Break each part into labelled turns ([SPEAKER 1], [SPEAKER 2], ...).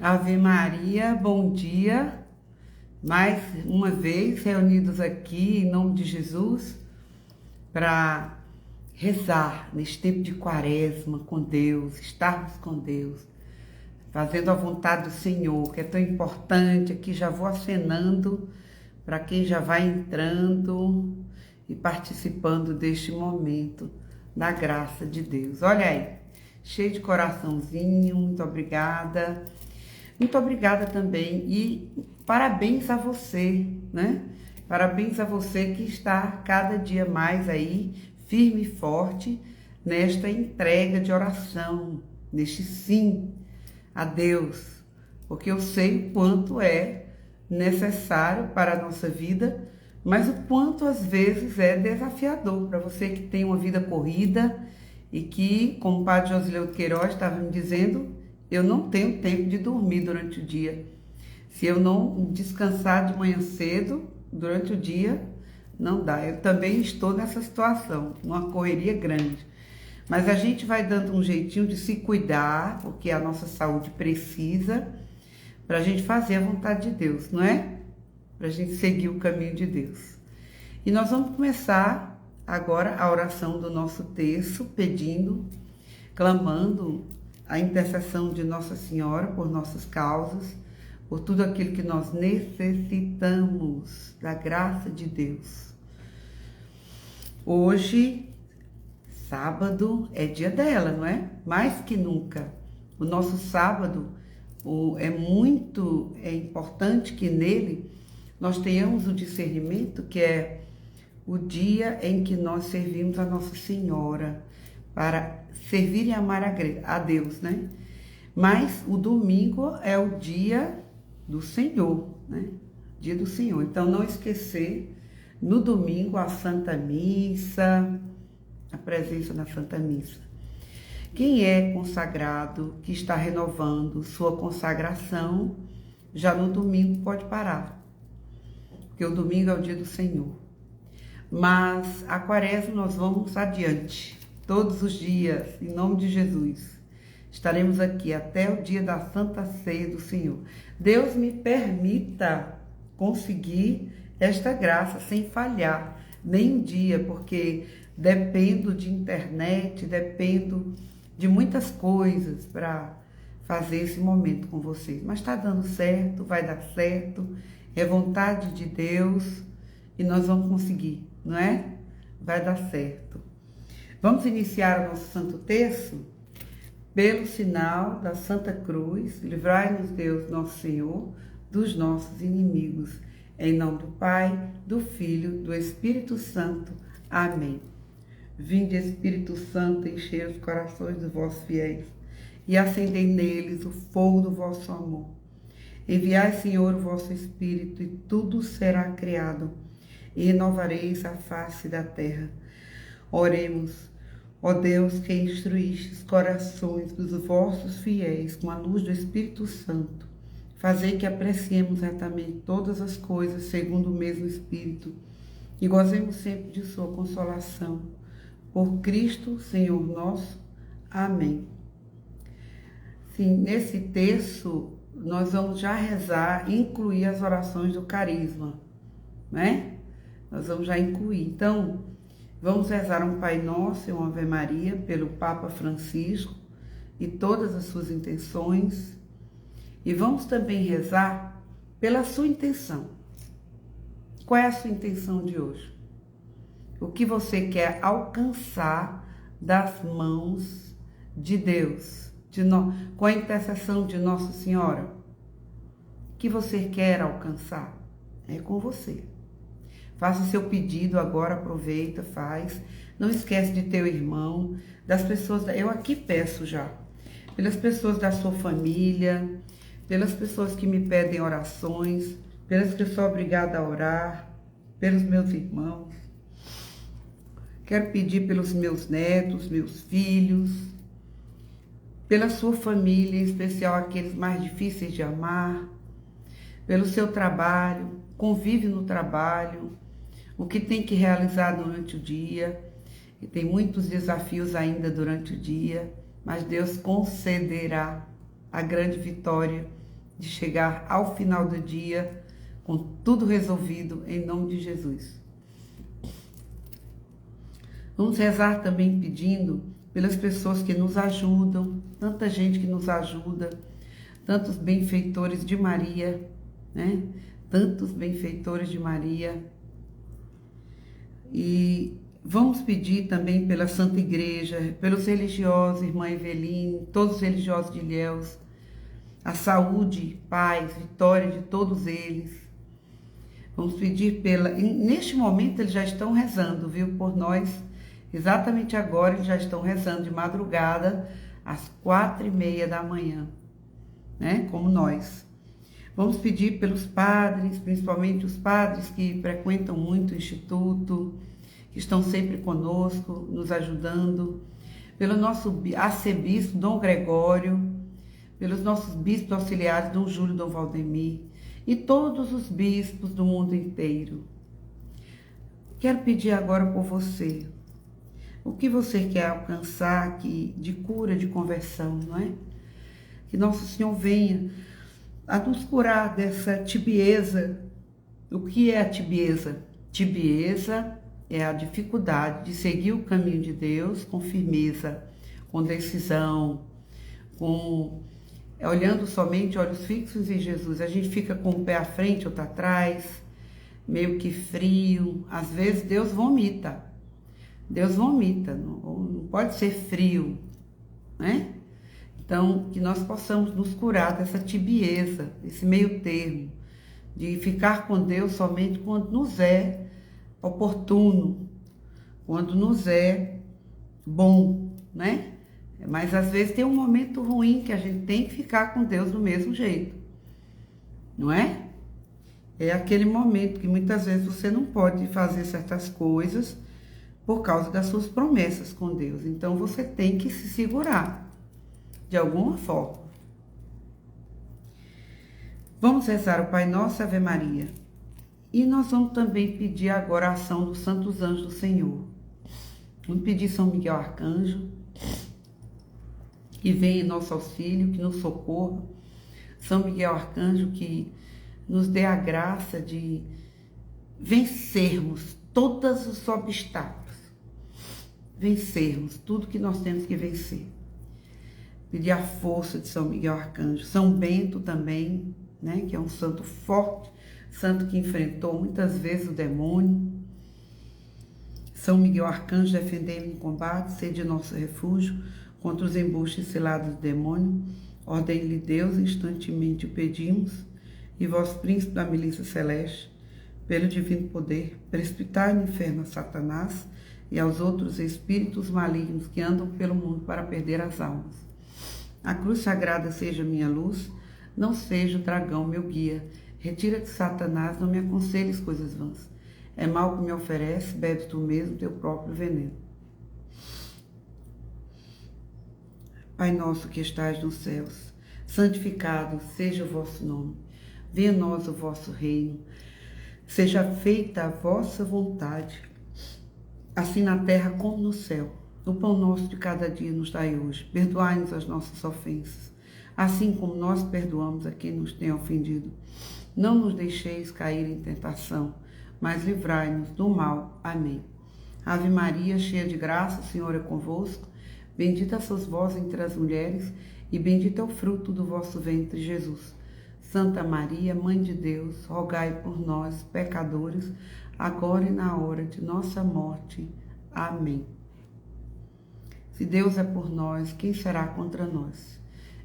[SPEAKER 1] Ave Maria, bom dia. Mais uma vez reunidos aqui em nome de Jesus para rezar neste tempo de quaresma com Deus, estarmos com Deus, fazendo a vontade do Senhor, que é tão importante. Aqui já vou acenando para quem já vai entrando e participando deste momento da graça de Deus. Olha aí, cheio de coraçãozinho, muito obrigada. Muito obrigada também e parabéns a você, né? Parabéns a você que está cada dia mais aí, firme e forte, nesta entrega de oração, neste sim a Deus, porque eu sei o quanto é necessário para a nossa vida, mas o quanto às vezes é desafiador para você que tem uma vida corrida e que, como o padre Josileu de Queiroz estava me dizendo, eu não tenho tempo de dormir durante o dia. Se eu não descansar de manhã cedo, durante o dia, não dá. Eu também estou nessa situação, numa correria grande. Mas a gente vai dando um jeitinho de se cuidar, porque a nossa saúde precisa, para a gente fazer a vontade de Deus, não é? Para a gente seguir o caminho de Deus. E nós vamos começar agora a oração do nosso terço, pedindo, clamando a intercessão de Nossa Senhora por nossas causas, por tudo aquilo que nós necessitamos da graça de Deus. Hoje, sábado, é dia dela, não é? Mais que nunca. O nosso sábado é importante que nele nós tenhamos o discernimento, que é o dia em que nós servimos a Nossa Senhora, para servir e amar a Deus, né? Mas o domingo é o dia do Senhor, né? Dia do Senhor. Então, não esquecer, no domingo, a Santa Missa, a presença na Santa Missa. Quem é consagrado, que está renovando sua consagração, já no domingo pode parar, porque o domingo é o dia do Senhor. Mas a quaresma nós vamos adiante. Todos os dias, em nome de Jesus, estaremos aqui até o dia da Santa Ceia do Senhor. Deus me permita conseguir esta graça sem falhar nem um dia, porque dependo de internet, dependo de muitas coisas para fazer esse momento com vocês. Mas está dando certo, vai dar certo, é vontade de Deus e nós vamos conseguir, não é? Vai dar certo. Vamos iniciar o nosso Santo Terço pelo sinal da Santa Cruz. Livrai-nos, Deus, nosso Senhor, dos nossos inimigos. Em nome do Pai, do Filho, do Espírito Santo. Amém. Vinde, Espírito Santo, enchei os corações dos vossos fiéis e acendei neles o fogo do vosso amor. Enviai, Senhor, o vosso Espírito, e tudo será criado, e renovareis a face da terra. Oremos. Ó Deus, que instruíste os corações dos vossos fiéis com a luz do Espírito Santo, fazei que apreciemos retamente todas as coisas segundo o mesmo Espírito e gozemos sempre de sua consolação. Por Cristo, Senhor nosso. Amém. Sim, nesse texto nós vamos já rezar, incluir as orações do carisma, né? Nós vamos já incluir. Então, vamos rezar um Pai Nosso e uma Ave Maria pelo Papa Francisco e todas as suas intenções. E vamos também rezar pela sua intenção. Qual é a sua intenção de hoje? O que você quer alcançar das mãos de Deus, com a intercessão de Nossa Senhora? O que você quer alcançar? É com você. Faça o seu pedido agora, aproveita, faz. Não esquece de teu irmão, das pessoas, eu aqui peço já, pelas pessoas da sua família, pelas pessoas que me pedem orações, pelas que eu sou obrigada a orar, pelos meus irmãos. Quero pedir pelos meus netos, meus filhos, pela sua família, em especial aqueles mais difíceis de amar, pelo seu trabalho, convive no trabalho, o que tem que realizar durante o dia, e tem muitos desafios ainda durante o dia, mas Deus concederá a grande vitória de chegar ao final do dia com tudo resolvido, em nome de Jesus. Vamos rezar também pedindo pelas pessoas que nos ajudam, tanta gente que nos ajuda, tantos benfeitores de Maria, né? Tantos benfeitores de Maria. E vamos pedir também pela Santa Igreja, pelos religiosos, Irmã Eveline, todos os religiosos de Ilhéus, a saúde, paz, vitória de todos eles. Vamos pedir neste momento eles já estão rezando, viu, por nós. Exatamente agora eles já estão rezando de madrugada, às 4h30 da manhã, né? Como nós. Vamos pedir pelos padres, principalmente os padres que frequentam muito o Instituto, que estão sempre conosco, nos ajudando, pelo nosso arcebispo, Dom Gregório, pelos nossos bispos auxiliares, Dom Júlio e Dom Valdemir, e todos os bispos do mundo inteiro. Quero pedir agora por você. O que você quer alcançar aqui de cura, de conversão, não é? Que Nosso Senhor venha a nos curar dessa tibieza. O que é a tibieza? Tibieza é a dificuldade de seguir o caminho de Deus com firmeza, com decisão, olhando somente olhos fixos em Jesus. A gente fica com o pé à frente, outro atrás, meio que frio. Às vezes Deus vomita. Deus vomita, não pode ser frio, né? Então, que nós possamos nos curar dessa tibieza, desse meio termo, de ficar com Deus somente quando nos é oportuno, quando nos é bom, né? Mas às vezes tem um momento ruim que a gente tem que ficar com Deus do mesmo jeito, não é? É aquele momento que muitas vezes você não pode fazer certas coisas por causa das suas promessas com Deus. Então você tem que se segurar de alguma forma. Vamos rezar o Pai Nosso e Ave Maria. E nós vamos também pedir agora a ação dos santos anjos do Senhor. Vamos pedir São Miguel Arcanjo, que venha em nosso auxílio, que nos socorra. São Miguel Arcanjo, que nos dê a graça de vencermos todos os obstáculos. Vencermos tudo que nós temos que vencer. Pedir a força de São Miguel Arcanjo. São Bento também, né, que é um santo forte, santo que enfrentou muitas vezes o demônio. São Miguel Arcanjo, defendei-me em combate, sede nosso refúgio contra os embustes cilados do demônio. Ordem-lhe Deus, instantemente o pedimos, e vós, príncipe da milícia celeste, pelo divino poder, precipitai no inferno a Satanás e aos outros espíritos malignos que andam pelo mundo para perder as almas. A cruz sagrada seja minha luz, não seja o dragão meu guia. Retira-te, Satanás, não me aconselhes coisas vãs. É mal que me oferece, bebe tu mesmo teu próprio veneno. Pai nosso que estais nos céus, santificado seja o vosso nome. Venha a nós o vosso reino. Seja feita a vossa vontade, assim na terra como no céu. O pão nosso de cada dia nos dai hoje. Perdoai-nos as nossas ofensas, assim como nós perdoamos a quem nos tem ofendido. Não nos deixeis cair em tentação, mas livrai-nos do mal. Amém. Ave Maria, cheia de graça, o Senhor é convosco. Bendita sois vós entre as mulheres, e bendito é o fruto do vosso ventre, Jesus. Santa Maria, Mãe de Deus, rogai por nós, pecadores, agora e na hora de nossa morte. Amém. Se Deus é por nós, quem será contra nós?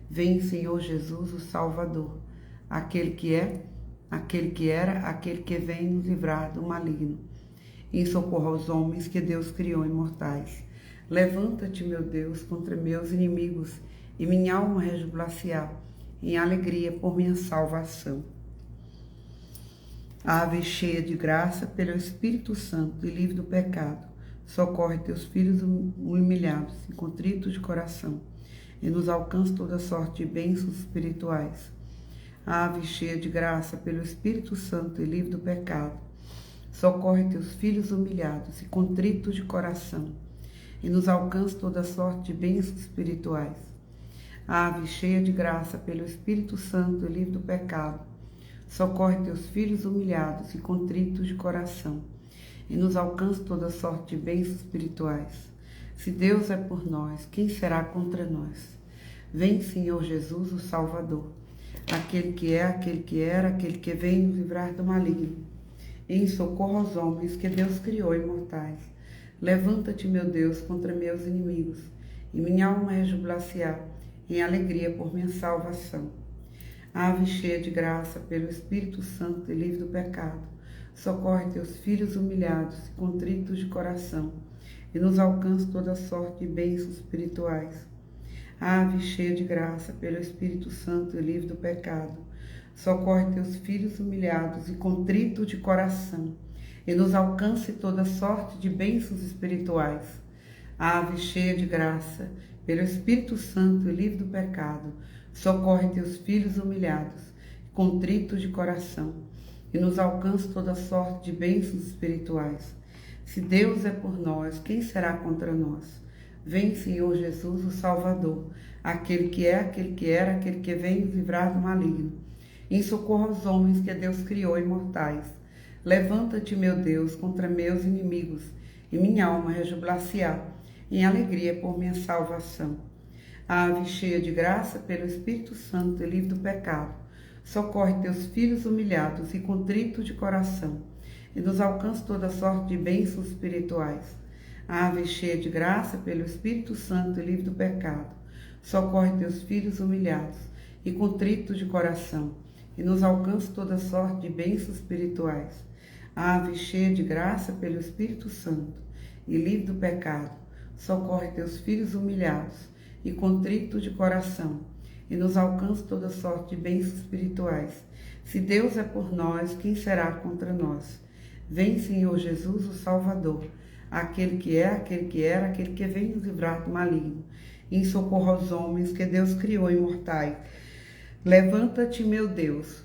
[SPEAKER 1] Vem, Senhor Jesus, o Salvador, aquele que é, aquele que era, aquele que vem nos livrar do maligno. Em socorro aos homens que Deus criou imortais. Levanta-te, meu Deus, contra meus inimigos, e minha alma rejubilar-se-á em alegria por minha salvação. Ave cheia de graça, pelo Espírito Santo e livre do pecado, socorre teus filhos humilhados e contritos de coração, e nos alcança toda sorte de bênçãos espirituais. Ave cheia de graça, pelo Espírito Santo e livre do pecado, socorre teus filhos humilhados e contritos de coração, e nos alcança toda sorte de bênçãos espirituais. Ave cheia de graça, pelo Espírito Santo, livre do pecado, socorre teus filhos humilhados e contritos de coração, e nos alcance toda sorte de bênçãos espirituais. Se Deus é por nós, quem será contra nós? Vem, Senhor Jesus, o Salvador, aquele que é, aquele que era, aquele que vem nos livrar do maligno. Em socorro aos homens que Deus criou imortais. Levanta-te, meu Deus, contra meus inimigos, e minha alma rejubilar-se-á em alegria por minha salvação. Ave cheia de graça, pelo Espírito Santo e livre do pecado, socorre teus filhos humilhados e contritos de coração, e nos alcance toda sorte de bênçãos espirituais. Ave cheia de graça, pelo Espírito Santo e livre do pecado, socorre teus filhos humilhados e contritos de coração, e nos alcance toda sorte de bênçãos espirituais. Ave cheia de graça, pelo Espírito Santo e livre do pecado, socorre teus filhos humilhados e contritos de coração, e nos alcance toda sorte de bênçãos espirituais. Se Deus é por nós, quem será contra nós? Vem, Senhor Jesus, o Salvador, aquele que é, aquele que era, aquele que vem nos livrar do maligno. Em socorro aos homens que Deus criou imortais. Levanta-te, meu Deus, contra meus inimigos, e minha alma rejubilar-se-á em alegria por minha salvação. Ave cheia de graça, pelo Espírito Santo e livre do pecado, socorre teus filhos humilhados e contritos de coração, e nos alcance toda sorte de bênçãos espirituais. Ave cheia de graça, pelo Espírito Santo e livre do pecado, socorre teus filhos humilhados e contritos de coração, e nos alcance toda sorte de bênçãos espirituais. Ave cheia de graça, pelo Espírito Santo e livre do pecado, socorre teus filhos humilhados e contritos de coração, e nos alcance toda sorte de bênçãos espirituais. Se Deus é por nós, quem será contra nós? Vem, Senhor Jesus, o Salvador, aquele que é, aquele que era, aquele que vem nos livrar do maligno. Em socorro aos homens que Deus criou imortais. Levanta-te, meu Deus,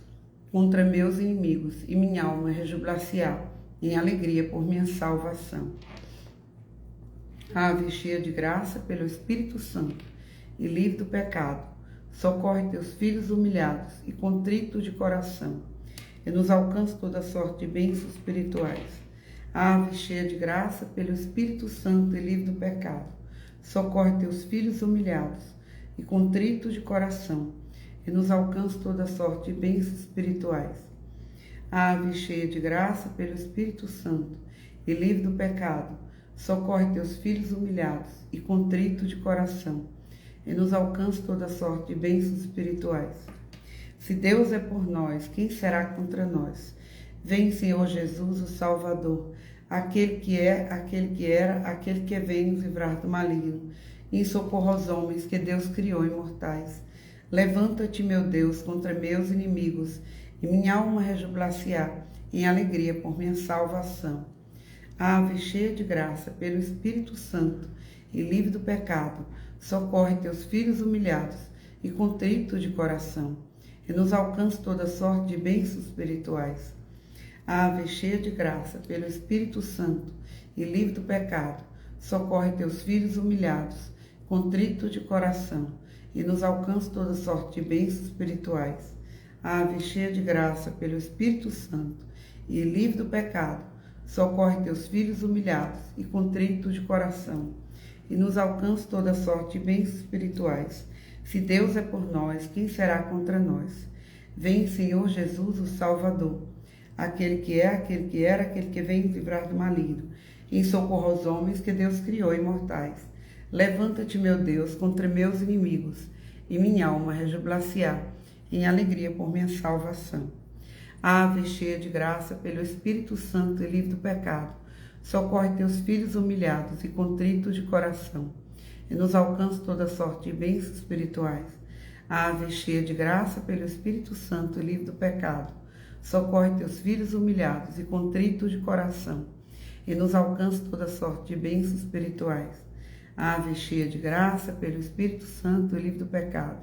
[SPEAKER 1] contra meus inimigos, e minha alma rejubilar-se-á em alegria por minha salvação. Ave cheia de graça, pelo Espírito Santo e livre do pecado, socorre teus filhos humilhados e contritos de coração, e nos alcance toda sorte de bênçãos espirituais. Ave cheia de graça, pelo Espírito Santo e livre do pecado, socorre teus filhos humilhados e contritos de coração, e nos alcance toda sorte de bênçãos espirituais. Ave cheia de graça, pelo Espírito Santo e livre do pecado, socorre teus filhos humilhados e contritos de coração, e nos alcance toda sorte de bênçãos espirituais. Se Deus é por nós, quem será contra nós? Vem, Senhor Jesus, o Salvador, aquele que é, aquele que era, aquele que vem nos livrar do maligno. Em socorro aos homens que Deus criou imortais. Levanta-te, meu Deus, contra meus inimigos, e minha alma rejubilar-se-á em alegria por minha salvação. Ave cheia de graça, pelo Espírito Santo e livre do pecado, socorre teus filhos humilhados e contritos de coração, e nos alcance toda sorte de bênçãos espirituais. Ave cheia de graça, pelo Espírito Santo e livre do pecado, socorre teus filhos humilhados, contritos de coração, e nos alcance toda sorte de bênçãos espirituais. Ave cheia de graça, pelo Espírito Santo e livre do pecado, socorre teus filhos humilhados e contritos de coração, e nos alcance toda sorte de bênçãos espirituais. Se Deus é por nós, quem será contra nós? Vem, Senhor Jesus, o Salvador, aquele que é, aquele que era, aquele que vem nos livrar do maligno. Em socorro aos homens que Deus criou imortais. Levanta-te, meu Deus, contra meus inimigos, e minha alma rejubilar-se-á em alegria por minha salvação. Ave cheia de graça, pelo Espírito Santo e livre do pecado, socorre teus filhos humilhados e contritos de coração, e nos alcance toda sorte de bênçãos espirituais. Ave cheia de graça, pelo Espírito Santo e livre do pecado, socorre teus filhos humilhados e contritos de coração, e nos alcance toda sorte de bênçãos espirituais. Ave cheia de graça, pelo Espírito Santo e livre do pecado,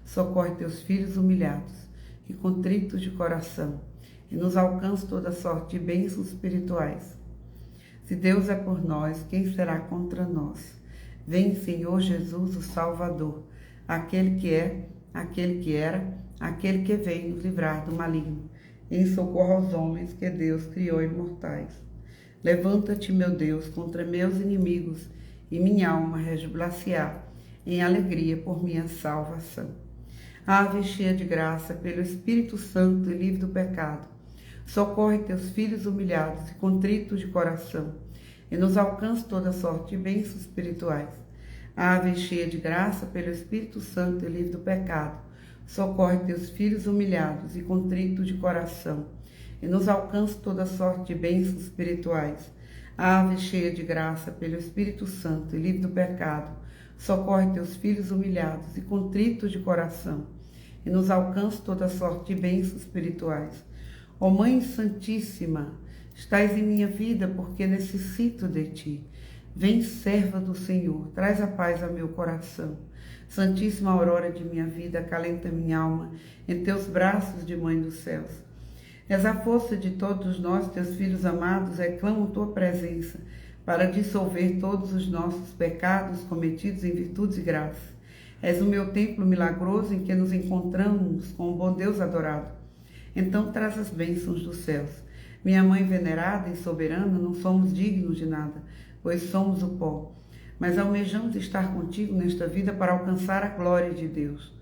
[SPEAKER 1] socorre teus filhos humilhados e contritos de coração, e nos alcance toda sorte de bênçãos espirituais. Se Deus é por nós, quem será contra nós? Vem, Senhor Jesus, o Salvador, aquele que é, aquele que era, aquele que vem nos livrar do maligno, em socorro aos homens que Deus criou imortais. Levanta-te, meu Deus, contra meus inimigos, e minha alma rejubilar-se-á em alegria por minha salvação. Ave cheia de graça, pelo Espírito Santo e livre do pecado, socorre teus filhos humilhados e contritos de coração, e nos alcance toda sorte de bênçãos espirituais. Ave cheia de graça, pelo Espírito Santo e livre do pecado, socorre teus filhos humilhados e contritos de coração, e nos alcance toda sorte de bênçãos espirituais. Ave cheia de graça, pelo Espírito Santo e livre do pecado, socorre teus filhos humilhados e contritos de coração, e nos alcance toda sorte de bênçãos espirituais. Ó Mãe Santíssima, estais em minha vida porque necessito de ti. Vem, serva do Senhor, traz a paz ao meu coração. Santíssima aurora de minha vida, acalenta minha alma em teus braços de Mãe dos céus. És a força de todos nós, teus filhos amados, reclamam tua presença para dissolver todos os nossos pecados cometidos em virtudes e graças. És o meu templo milagroso em que nos encontramos com o bom Deus adorado. Então traz as bênçãos dos céus. Minha Mãe venerada e soberana, não somos dignos de nada, pois somos o pó. Mas almejamos estar contigo nesta vida para alcançar a glória de Deus.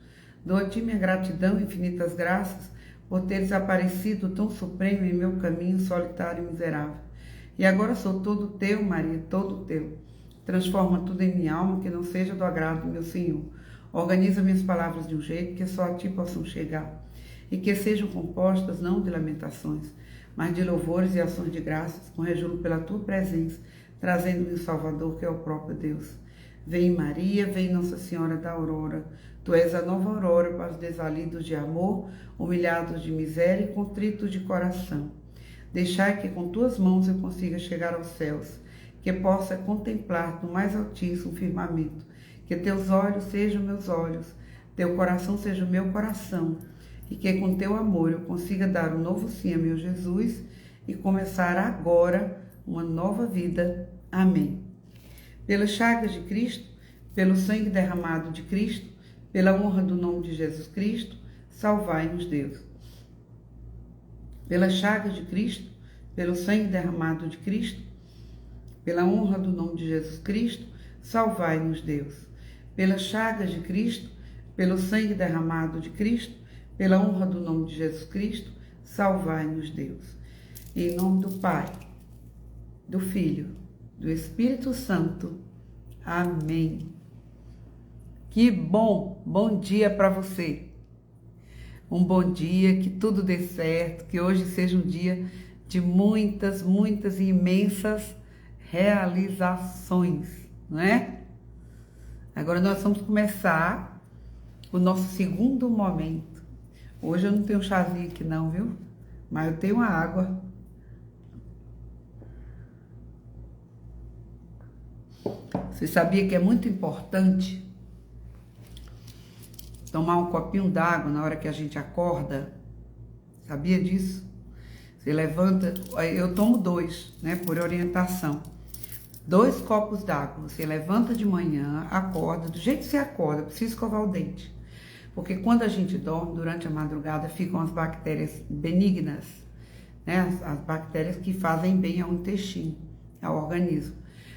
[SPEAKER 1] Dou a ti minha gratidão e infinitas graças por teres aparecido tão supremo em meu caminho solitário e miserável. E agora sou todo teu, Maria, todo teu. Transforma tudo em minha alma que não seja do agrado do meu Senhor. Organiza minhas palavras de um jeito que só a ti possam chegar, e que sejam compostas não de lamentações, mas de louvores e ações de graças, com rejúbilo pela tua presença, trazendo-me o Salvador, que é o próprio Deus. Vem, Maria, vem, Nossa Senhora da Aurora. Tu és a nova aurora para os desvalidos de amor, humilhados de miséria e contritos de coração. Deixai que com tuas mãos eu consiga chegar aos céus, que possa contemplar no mais altíssimo firmamento, que teus olhos sejam meus olhos, teu coração seja o meu coração, e que com teu amor eu consiga dar um novo sim a meu Jesus e começar agora uma nova vida. Amém. Pelas chagas de Cristo, pelo sangue derramado de Cristo, pela honra do nome de Jesus Cristo, salvai-nos, Deus. Pelas chagas de Cristo, pelo sangue derramado de Cristo, pela honra do nome de Jesus Cristo, salvai-nos, Deus. Pelas chagas de Cristo, pelo sangue derramado de Cristo, pela honra do nome de Jesus Cristo, salvai-nos, Deus. Em nome do Pai, do Filho, do Espírito Santo. Amém. Que bom dia para você. Um bom dia, que tudo dê certo, que hoje seja um dia de muitas e imensas realizações, não é? Agora nós vamos começar o nosso segundo momento. Hoje eu não tenho chazinho aqui não, viu? Mas eu tenho a água. Você sabia que é muito importante tomar um copinho d'água na hora que a gente acorda? Sabia disso? Você levanta, eu tomo 2, né, por orientação. 2 copos d'água. Você levanta de manhã, acorda, do jeito que você acorda, precisa escovar o dente. Porque quando a gente dorme, durante a madrugada, ficam as bactérias benignas, né, as bactérias que fazem bem ao intestino, ao organismo.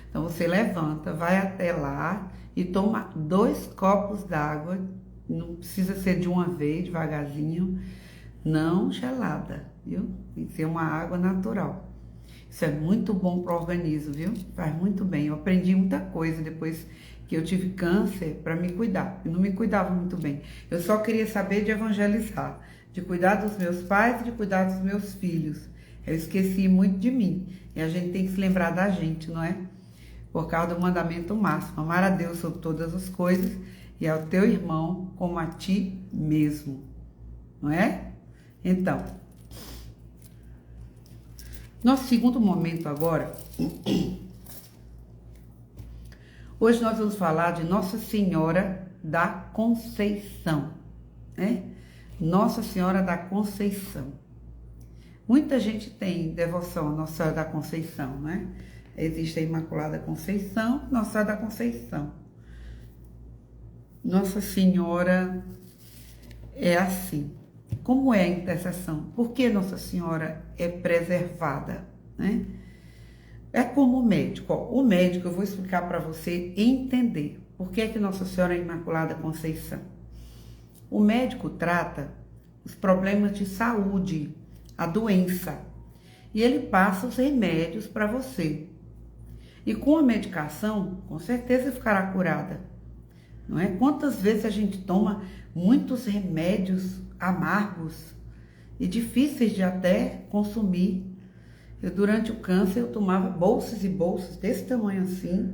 [SPEAKER 1] Então, você levanta, vai até lá e toma 2 copos d'água. Não precisa ser de uma vez, devagarzinho, não gelada, viu? Tem que ser uma água natural. Isso é muito bom para o organismo, viu? Faz muito bem. Eu aprendi muita coisa depois que eu tive câncer para me cuidar. Eu não me cuidava muito bem. Eu só queria saber de evangelizar, de cuidar dos meus pais e de cuidar dos meus filhos. Eu esqueci muito de mim. E a gente tem que se lembrar da gente, não é? Por causa do mandamento máximo, amar a Deus sobre todas as coisas e ao teu irmão como a ti mesmo, não é? Então, nosso segundo momento agora, hoje nós vamos falar de Nossa Senhora da Conceição, né? Nossa Senhora da Conceição. Muita gente tem devoção a Nossa Senhora da Conceição, né? Existe a Imaculada Conceição, Nossa Senhora da Conceição. Nossa Senhora é assim. Como é a intercessão? Por que Nossa Senhora é preservada, né? É como o médico. Ó, o médico, eu vou explicar para você entender por que é que Nossa Senhora é Imaculada Conceição. O médico trata os problemas de saúde, a doença, e ele passa os remédios para você. E com a medicação, com certeza ficará curada. Não é? Quantas vezes a gente toma muitos remédios amargos e difíceis de até consumir. Durante o câncer, eu tomava bolsas e bolsas desse tamanho assim.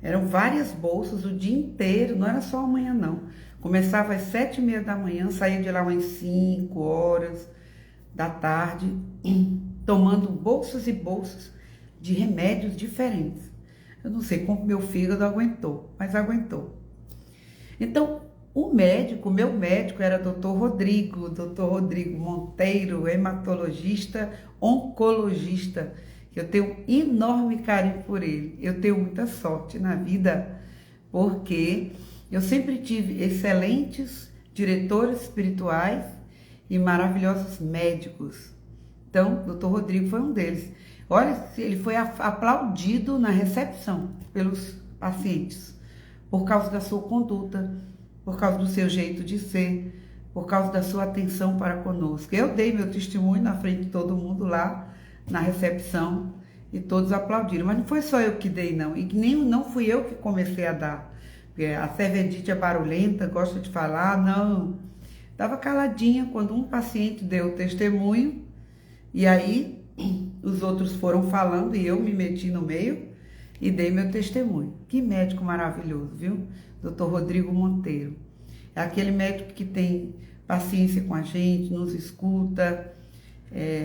[SPEAKER 1] Eram várias bolsas o dia inteiro, não era só amanhã não. Começava às 7h30 da manhã, saía de lá umas 5 horas da tarde, tomando bolsas e bolsas de remédios diferentes. Eu não sei como meu fígado aguentou, mas aguentou. Então, meu médico era Dr. Rodrigo Monteiro, hematologista, oncologista, que eu tenho enorme carinho por ele. Eu tenho muita sorte na vida, porque eu sempre tive excelentes diretores espirituais e maravilhosos médicos. Então, Dr. Rodrigo foi um deles. Olha, ele foi aplaudido na recepção pelos pacientes, por causa da sua conduta, por causa do seu jeito de ser, por causa da sua atenção para conosco. Eu dei meu testemunho na frente de todo mundo lá na recepção e todos aplaudiram. Mas não foi só eu que dei, não. E nem não fui eu que comecei a dar. Porque a serventite é barulhenta, gosta de falar, não. Estava caladinha quando um paciente deu o testemunho e aí os outros foram falando e eu me meti no meio e dei meu testemunho. Que médico maravilhoso, viu? Dr. Rodrigo Monteiro. É aquele médico que tem paciência com a gente, nos escuta,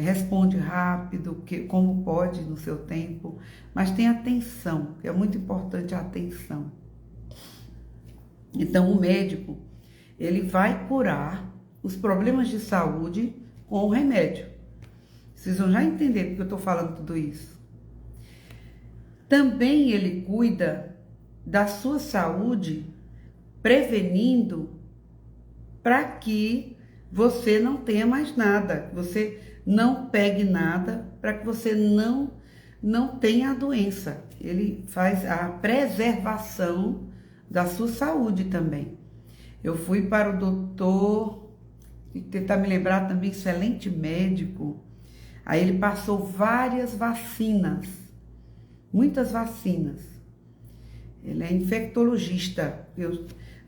[SPEAKER 1] responde rápido, como pode no seu tempo, mas tem atenção, que é muito importante a atenção. Então, o médico, ele vai curar os problemas de saúde com o remédio. Vocês vão já entender porque eu estou falando tudo isso. Também ele cuida da sua saúde, prevenindo para que você não tenha mais nada, você não pegue nada, para que você não tenha a doença. Ele faz a preservação da sua saúde também. Eu fui para o doutor, e tentar me lembrar também, excelente médico. Aí ele passou várias vacinas, muitas vacinas. Ele é infectologista.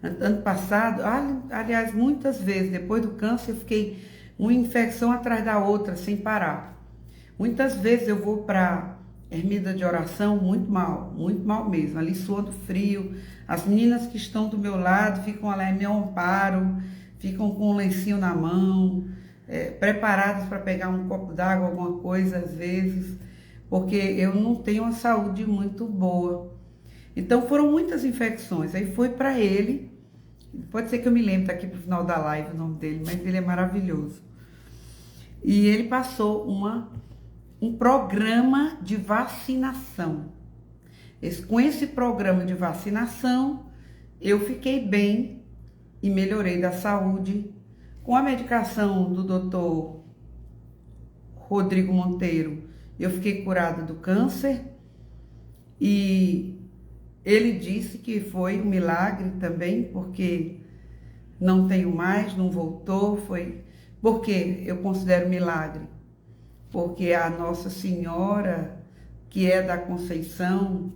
[SPEAKER 1] Ano passado, aliás, muitas vezes, depois do câncer, eu fiquei uma infecção atrás da outra, sem parar. Muitas vezes eu vou para ermida de oração muito mal mesmo, ali suando frio. As meninas que estão do meu lado ficam lá em meu amparo, ficam com um lencinho na mão, preparadas para pegar um copo d'água, alguma coisa às vezes, porque eu não tenho uma saúde muito boa. Então foram muitas infecções, aí foi para ele, pode ser que eu me lembre, tá aqui pro final da live o nome dele, mas ele é maravilhoso. E ele passou um programa de vacinação. Com esse programa de vacinação, eu fiquei bem e melhorei da saúde. Com a medicação do Dr. Rodrigo Monteiro, eu fiquei curada do câncer e ele disse que foi um milagre também, porque não tenho mais, não voltou, foi... Por que eu considero milagre? Porque a Nossa Senhora, que é da Conceição,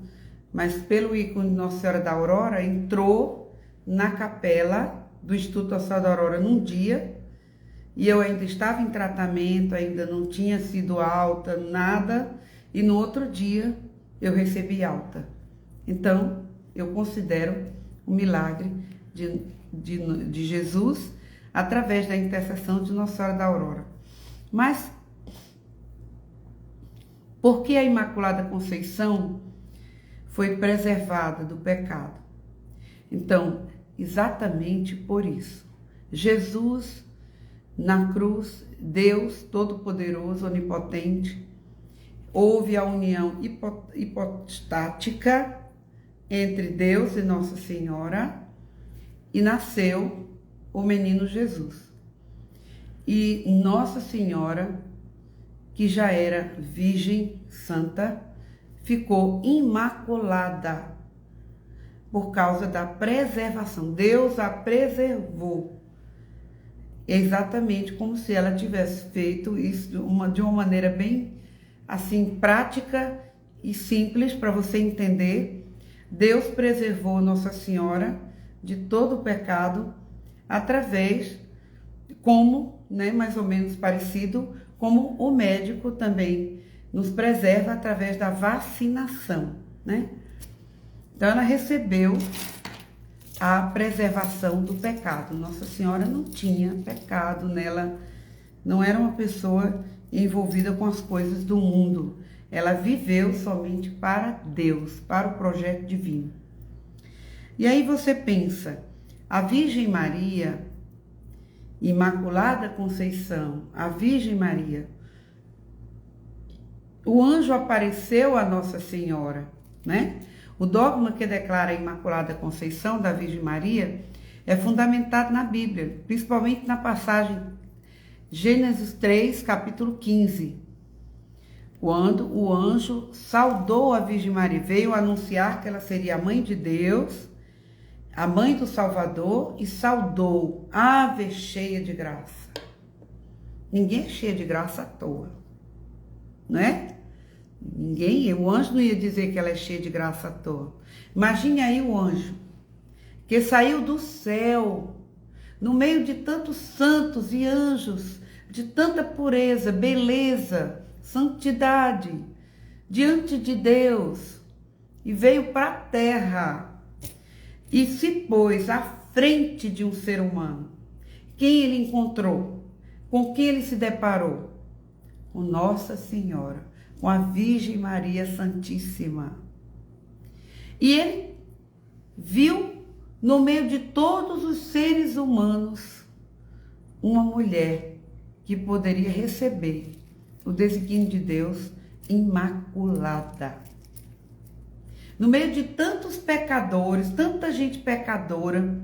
[SPEAKER 1] mas pelo ícone de Nossa Senhora da Aurora, entrou na capela do Instituto Nossa Senhora da Aurora num dia, e eu ainda estava em tratamento, ainda não tinha sido alta, nada, e no outro dia eu recebi alta. Então, eu considero um milagre de Jesus através da intercessão de Nossa Senhora da Aurora. Mas, por que a Imaculada Conceição foi preservada do pecado? Então, exatamente por isso. Jesus, na cruz, Deus Todo-Poderoso, Onipotente, houve a união hipostática entre Deus e Nossa Senhora, e nasceu o menino Jesus. E Nossa Senhora, que já era virgem santa, ficou imaculada por causa da preservação. Deus a preservou, exatamente como se ela tivesse feito isso de uma maneira bem assim prática e simples para você entender. Deus preservou Nossa Senhora de todo o pecado através, como, né, mais ou menos parecido, como o médico também nos preserva através da vacinação, né? Então ela recebeu a preservação do pecado. Nossa Senhora não tinha pecado nela, não era uma pessoa envolvida com as coisas do mundo. Ela viveu somente para Deus, para o projeto divino. E aí você pensa, a Virgem Maria, Imaculada Conceição, a Virgem Maria, o anjo apareceu a Nossa Senhora, né? O dogma que declara a Imaculada Conceição da Virgem Maria é fundamentado na Bíblia, principalmente na passagem Gênesis 3, capítulo 15, quando o anjo saudou a Virgem Maria, veio anunciar que ela seria a mãe de Deus, a mãe do Salvador, e saudou, ave cheia de graça. Ninguém é cheio de graça à toa, não é? Ninguém, o anjo não ia dizer que ela é cheia de graça à toa. Imagine aí o anjo, que saiu do céu, no meio de tantos santos e anjos, de tanta pureza, beleza, santidade, diante de Deus, e veio para a terra, e se pôs à frente de um ser humano. Quem ele encontrou? Com quem ele se deparou? Com Nossa Senhora, com a Virgem Maria Santíssima. E ele viu no meio de todos os seres humanos uma mulher que poderia receber o desígnio de Deus, imaculada. No meio de tantos pecadores, tanta gente pecadora,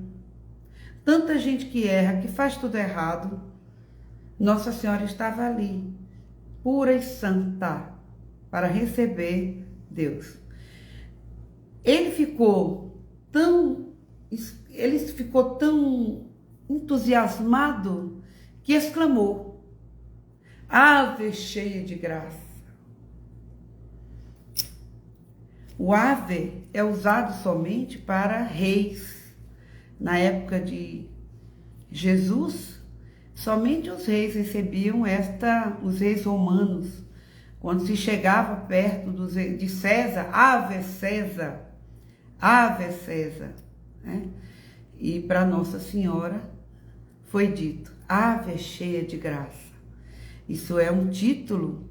[SPEAKER 1] tanta gente que erra, que faz tudo errado, Nossa Senhora estava ali, pura e santa, para receber Deus. Ele ficou tão entusiasmado que exclamou: ave cheia de graça. O ave é usado somente para reis. Na época de Jesus, somente os reis recebiam os reis romanos. Quando se chegava perto de César, ave César, ave César, né? E para Nossa Senhora foi dito, ave cheia de graça. Isso é um título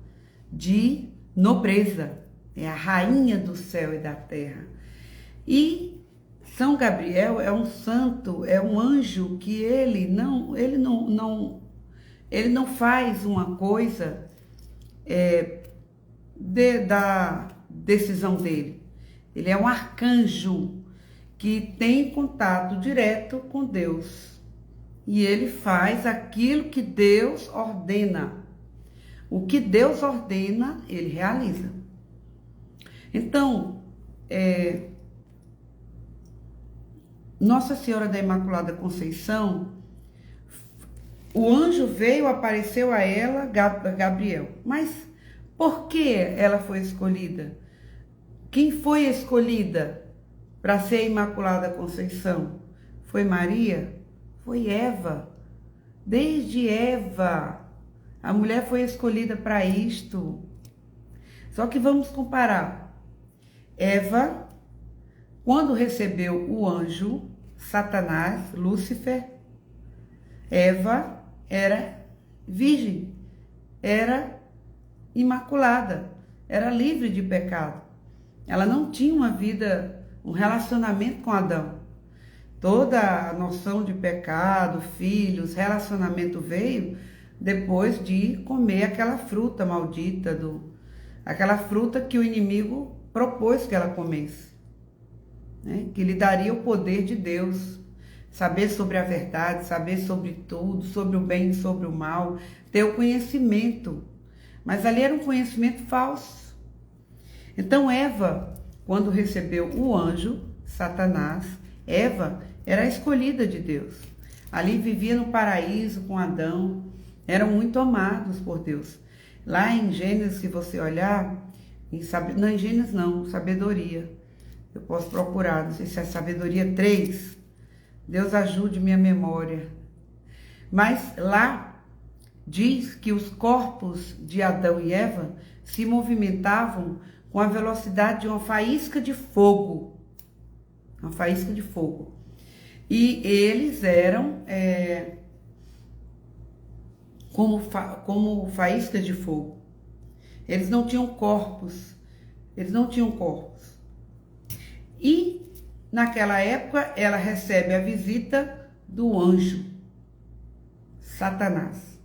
[SPEAKER 1] de nobreza, é a rainha do céu e da terra. E São Gabriel é um santo, é um anjo que ele não faz uma coisa da decisão dele. Ele é um arcanjo que tem contato direto com Deus. E ele faz aquilo que Deus ordena. O que Deus ordena, ele realiza. Então, Nossa Senhora da Imaculada Conceição, o anjo veio, apareceu a ela, Gabriel. Mas por que ela foi escolhida? Quem foi escolhida para ser a Imaculada Conceição? Foi Maria? Foi Eva. Desde Eva, a mulher foi escolhida para isto. Só que vamos comparar. Eva, quando recebeu o anjo, Satanás, Lúcifer, Eva era virgem, era imaculada, era livre de pecado. Ela não tinha uma vida, um relacionamento com Adão. Toda a noção de pecado, filhos, relacionamento veio depois de comer aquela fruta maldita, aquela fruta que o inimigo propôs que ela comesse, né? Que lhe daria o poder de Deus. saber sobre a verdade, saber sobre tudo, sobre o bem e sobre o mal, ter o conhecimento. Mas ali era um conhecimento falso. Então Eva, quando recebeu o anjo, Satanás, Eva era a escolhida de Deus. Ali vivia no paraíso com Adão, eram muito amados por Deus. Lá em Gênesis, se você olhar, não em Gênesis não, sabedoria. Eu posso procurar, não sei se é sabedoria 3. Deus ajude minha memória. Mas lá diz que os corpos de Adão e Eva se movimentavam com a velocidade de uma faísca de fogo. Uma faísca de fogo. E eles eram como faíscas de fogo. Eles não tinham corpos. E naquela época ela recebe a visita do anjo, Satanás.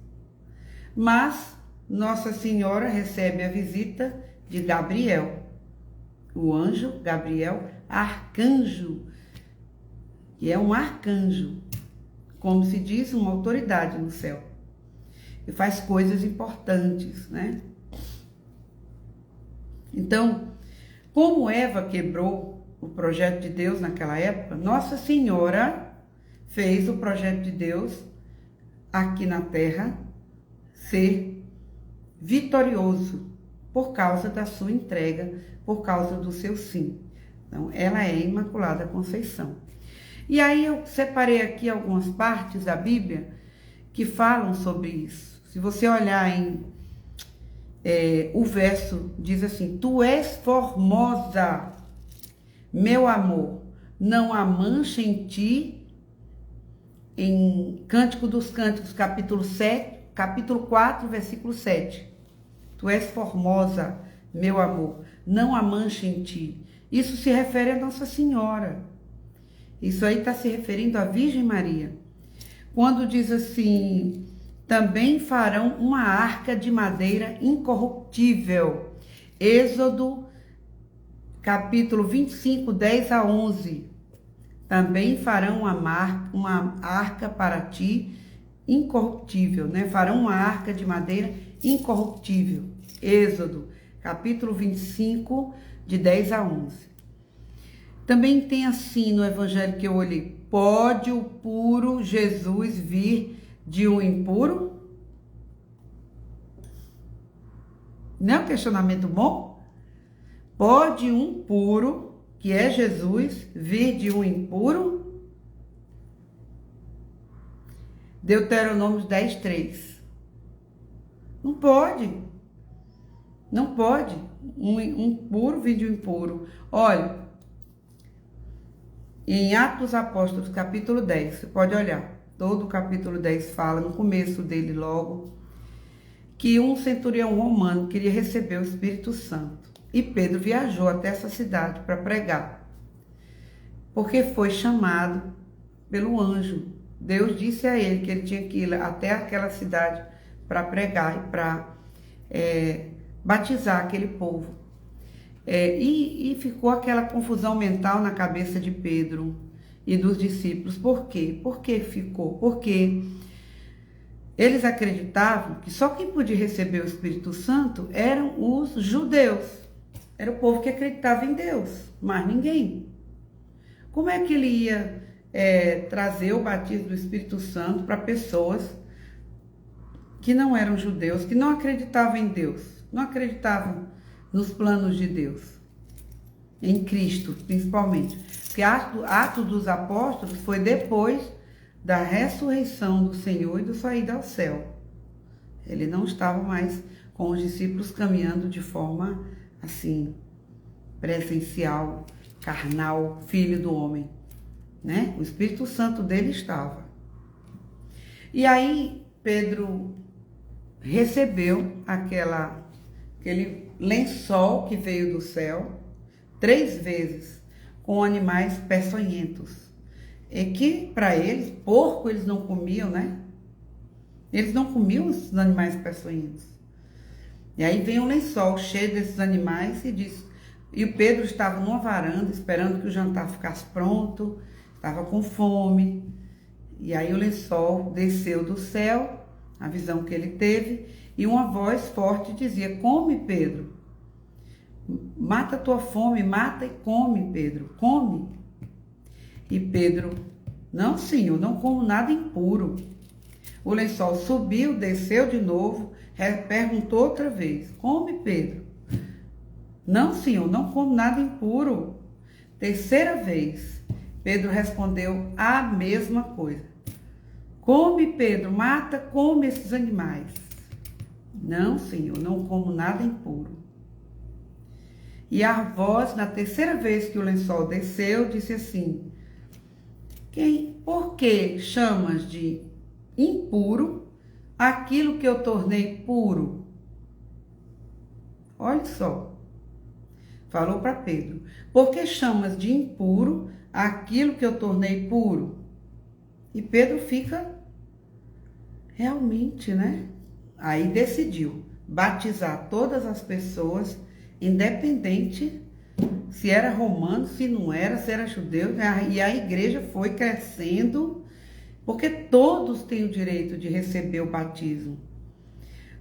[SPEAKER 1] Mas Nossa Senhora recebe a visita de Gabriel, o anjo Gabriel, arcanjo, que é um arcanjo, como se diz, uma autoridade no céu, e faz coisas importantes, né? Então, como Eva quebrou o projeto de Deus naquela época, Nossa Senhora fez o projeto de Deus aqui na Terra ser vitorioso por causa da sua entrega, por causa do seu sim. Então, ela é Imaculada Conceição. E aí eu separei aqui algumas partes da Bíblia que falam sobre isso. Se você olhar o verso diz assim: Tu és formosa, meu amor, não há mancha em ti. Em Cântico dos Cânticos, capítulo 4, versículo 7. Tu és formosa, meu amor, não há mancha em ti. Isso se refere a Nossa Senhora. Isso aí está se referindo à Virgem Maria. Quando diz assim: também farão uma arca de madeira incorruptível. Êxodo, capítulo 25, 10 a 11. Também farão uma arca para ti incorruptível, né? Farão uma arca de madeira incorruptível. Êxodo, capítulo 25, de 10 a 11. Também tem assim no evangelho que eu olhei: pode o puro Jesus vir de um impuro? Não é um questionamento bom? Pode um puro, que é Jesus, vir de um impuro? Deuteronômio 10, 3. Não pode. Não pode um puro vir de um impuro. Olha, em Atos dos Apóstolos, capítulo 10, você pode olhar. Todo o capítulo 10 fala, no começo dele logo, que um centurião romano queria receber o Espírito Santo. E Pedro viajou até essa cidade para pregar, porque foi chamado pelo anjo. Deus disse a ele que ele tinha que ir até aquela cidade para pregar e para batizar aquele povo. E ficou aquela confusão mental na cabeça de Pedro e dos discípulos. Por quê? Por que ficou? Porque eles acreditavam que só quem podia receber o Espírito Santo eram os judeus. Era o povo que acreditava em Deus, mas ninguém. Como é que ele ia trazer o batismo do Espírito Santo para pessoas que não eram judeus, que não acreditavam em Deus, não acreditavam nos planos de Deus, em Cristo, principalmente? Porque Atos dos Apóstolos foi depois da ressurreição do Senhor e do saída ao céu. Ele não estava mais com os discípulos caminhando de forma assim, presencial, carnal, filho do homem, né? O Espírito Santo dele estava. E aí Pedro recebeu aquele lençol que veio do céu 3 vezes com animais peçonhentos. E que para eles, porco eles não comiam, né? Eles não comiam os animais peçonhentos. E aí vem um lençol cheio desses animais e o Pedro estava numa varanda esperando que o jantar ficasse pronto, estava com fome. E aí o lençol desceu do céu, a visão que ele teve, e uma voz forte dizia: come, Pedro. Mata a tua fome, mata e come, Pedro, come. E Pedro: não, Senhor, não como nada impuro. O lençol subiu, desceu de novo, perguntou outra vez: come, Pedro. Não, Senhor, não como nada impuro. Terceira vez, Pedro respondeu a mesma coisa: come, Pedro, mata, come esses animais. Não, Senhor, não como nada impuro. E a voz, na terceira vez que o lençol desceu, disse assim: por que chamas de impuro aquilo que eu tornei puro? Olha só. Falou para Pedro: por que chamas de impuro aquilo que eu tornei puro? E Pedro fica realmente, né? Aí decidiu batizar todas as pessoas, independente se era romano, se não era, se era judeu. E a igreja foi crescendo, porque todos têm o direito de receber o batismo.